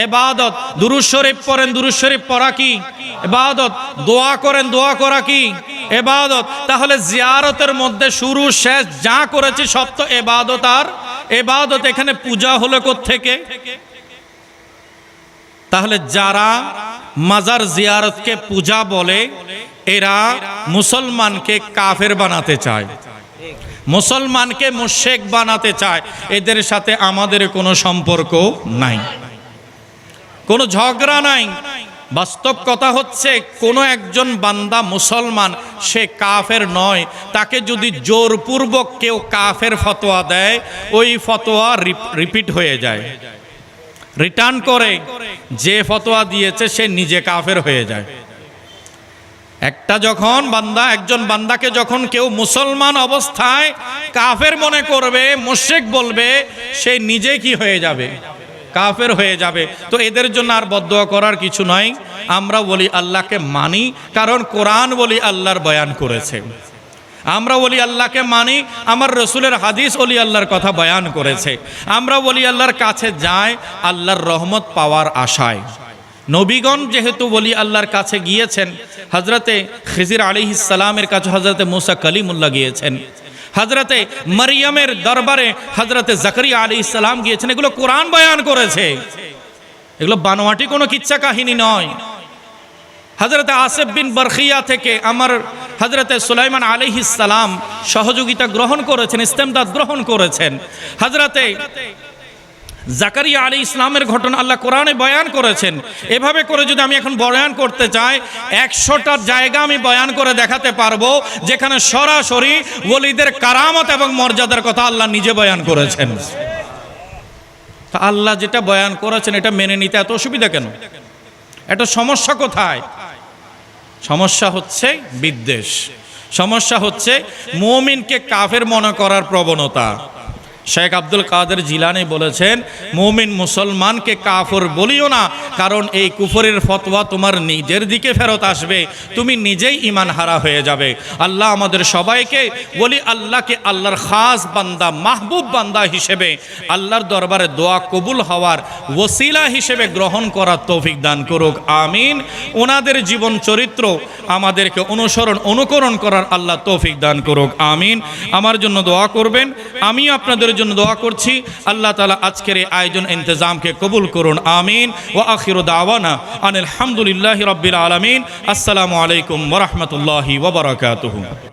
ইবাদত। দুরূদ শরীফ পড়েন, দুরূদ শরীফ পড়া কি? ইবাদত। দোয়া করেন, দোয়া করা কি? ইবাদত। তাহলে জিয়ারতের মধ্যে শুরু শেষ যা করেছি সব তো ইবাদত আর ইবাদত। এখানে পূজা হলো কোত্থেকে? তাহলে যারা মাজার জিয়ারতকে পূজা বলে, এরা মুসলমানকে কাফের বানাতে চায়, মুসলমানকে মুশরিক বানাতে চায়। এদের সাথে আমাদের কোনো সম্পর্ক নাই, কোনো ঝগড়া নাই। বাস্তব কথা হচ্ছে, কোনো একজন বান্দা মুসলমান, সে কাফের নয়। তাকে যদি জোরপূর্বক কেউ কাফের ফতোয়া দেয়, ওই ফতোয়া রিপিট হয়ে যায়, রিটার্ন করে। যে ফতোয়া দিয়েছে সে নিজে কাফের হয়ে যায়। একজন বান্দাকে যখন কেউ মুসলমান অবস্থায় কাফের মনে করবে, মুশরিক বলবে, সে নিজে কি হয়ে যাবে? কাফের হয়ে যাবে। তো এদের জন্য আর বদদোয়া করার কিছু নয়। আমরা বলি আল্লাহকে মানি, কারণ কোরআন বলি আল্লাহর বয়ান করেছে। আমরা বলি আল্লাহকে মানি, আমার রসুলের হাদিস ওলি আল্লাহর কথা বয়ান করেছে। আমরা বলি আল্লাহর কাছে যায় আল্লাহর রহমত পাওয়ার আশায়। নবীগণ যেহেতু বলি আল্লাহর কাছে গিয়েছেন, হযরতে খিজির আলাইহিস সালামের কাছে হযরতে মুসা কালিমুল্লাহ গিয়েছেন, হযরতে মারিয়ামের দরবারে হযরতে জাকারিয়া আলাইহিস সালাম গিয়েছেন। এগুলো কোরআন বয়ান করেছে, এগুলো বানোয়াটি কোনো কিচ্ছা কাহিনী নয়। হযরতে আসিফ বিন বরখিয়া থেকে আমার হযরতে সুলাইমান আলাইহিস সালাম সহযোগিতা গ্রহণ করেছেন, ইস্তেমদাদ গ্রহণ করেছেন। হযরতে জাকারিয়া আলাইহিস ইসলামের ঘটনা আল্লাহ কোরআনে বয়ান করেছেন। এভাবে করে যদি আমি এখন বয়ান করতে চাই, 100টা জায়গা আমি বয়ান করে দেখাতে পারবো যেখানে সরাসরি ওলিদের কারামত এবং মর্যাদার কথা আল্লাহ নিজে বয়ান করেছেন। তা আল্লাহ যেটা বয়ান করেছেন এটা মেনে নিতে এত অসুবিধা কেন? এটা সমস্যা কোথায়? সমস্যা হচ্ছে বিদ্বেষ, সমস্যা হচ্ছে মুমিনকে কাফের মনে করার প্রবণতা। শেখ আব্দুল কাদের জিলানী বলেছেন, মুমিন মুসলমানকে কাফর বলিও না, কারণ এই কুফরের ফতোয়া তোমার নিজের দিকে ফেরত আসবে, তুমি নিজেই ঈমান হারা হয়ে যাবে। আল্লাহ আমাদের সবাইকে বলি আল্লাহকে আল্লাহর খাস বান্দা, মাহবুব বান্দা হিসেবে আল্লাহর দরবারে দোয়া কবুল হওয়ার ওসিলা হিসেবে গ্রহণ করার তৌফিক দান করুক, আমিন। ওনাদের জীবন চরিত্র আমাদেরকে অনুকরণ করার আল্লাহ তৌফিক দান করুক, আমিন। আমার জন্য দোয়া করবেন, আমি আপনাদের জন্য দোয়া করছি। আল্লাহ তাআলা আজকের এই আয়োজন ইন্তজামকে কবুল করুন, আমিন। ওয়া আখিরু দাওয়ানা আনিল হামদুলিল্লাহি রাব্বিল আলামিন। আসসালামু আলাইকুম ওয়া রাহমাতুল্লাহি ওয়া বারাকাতুহু।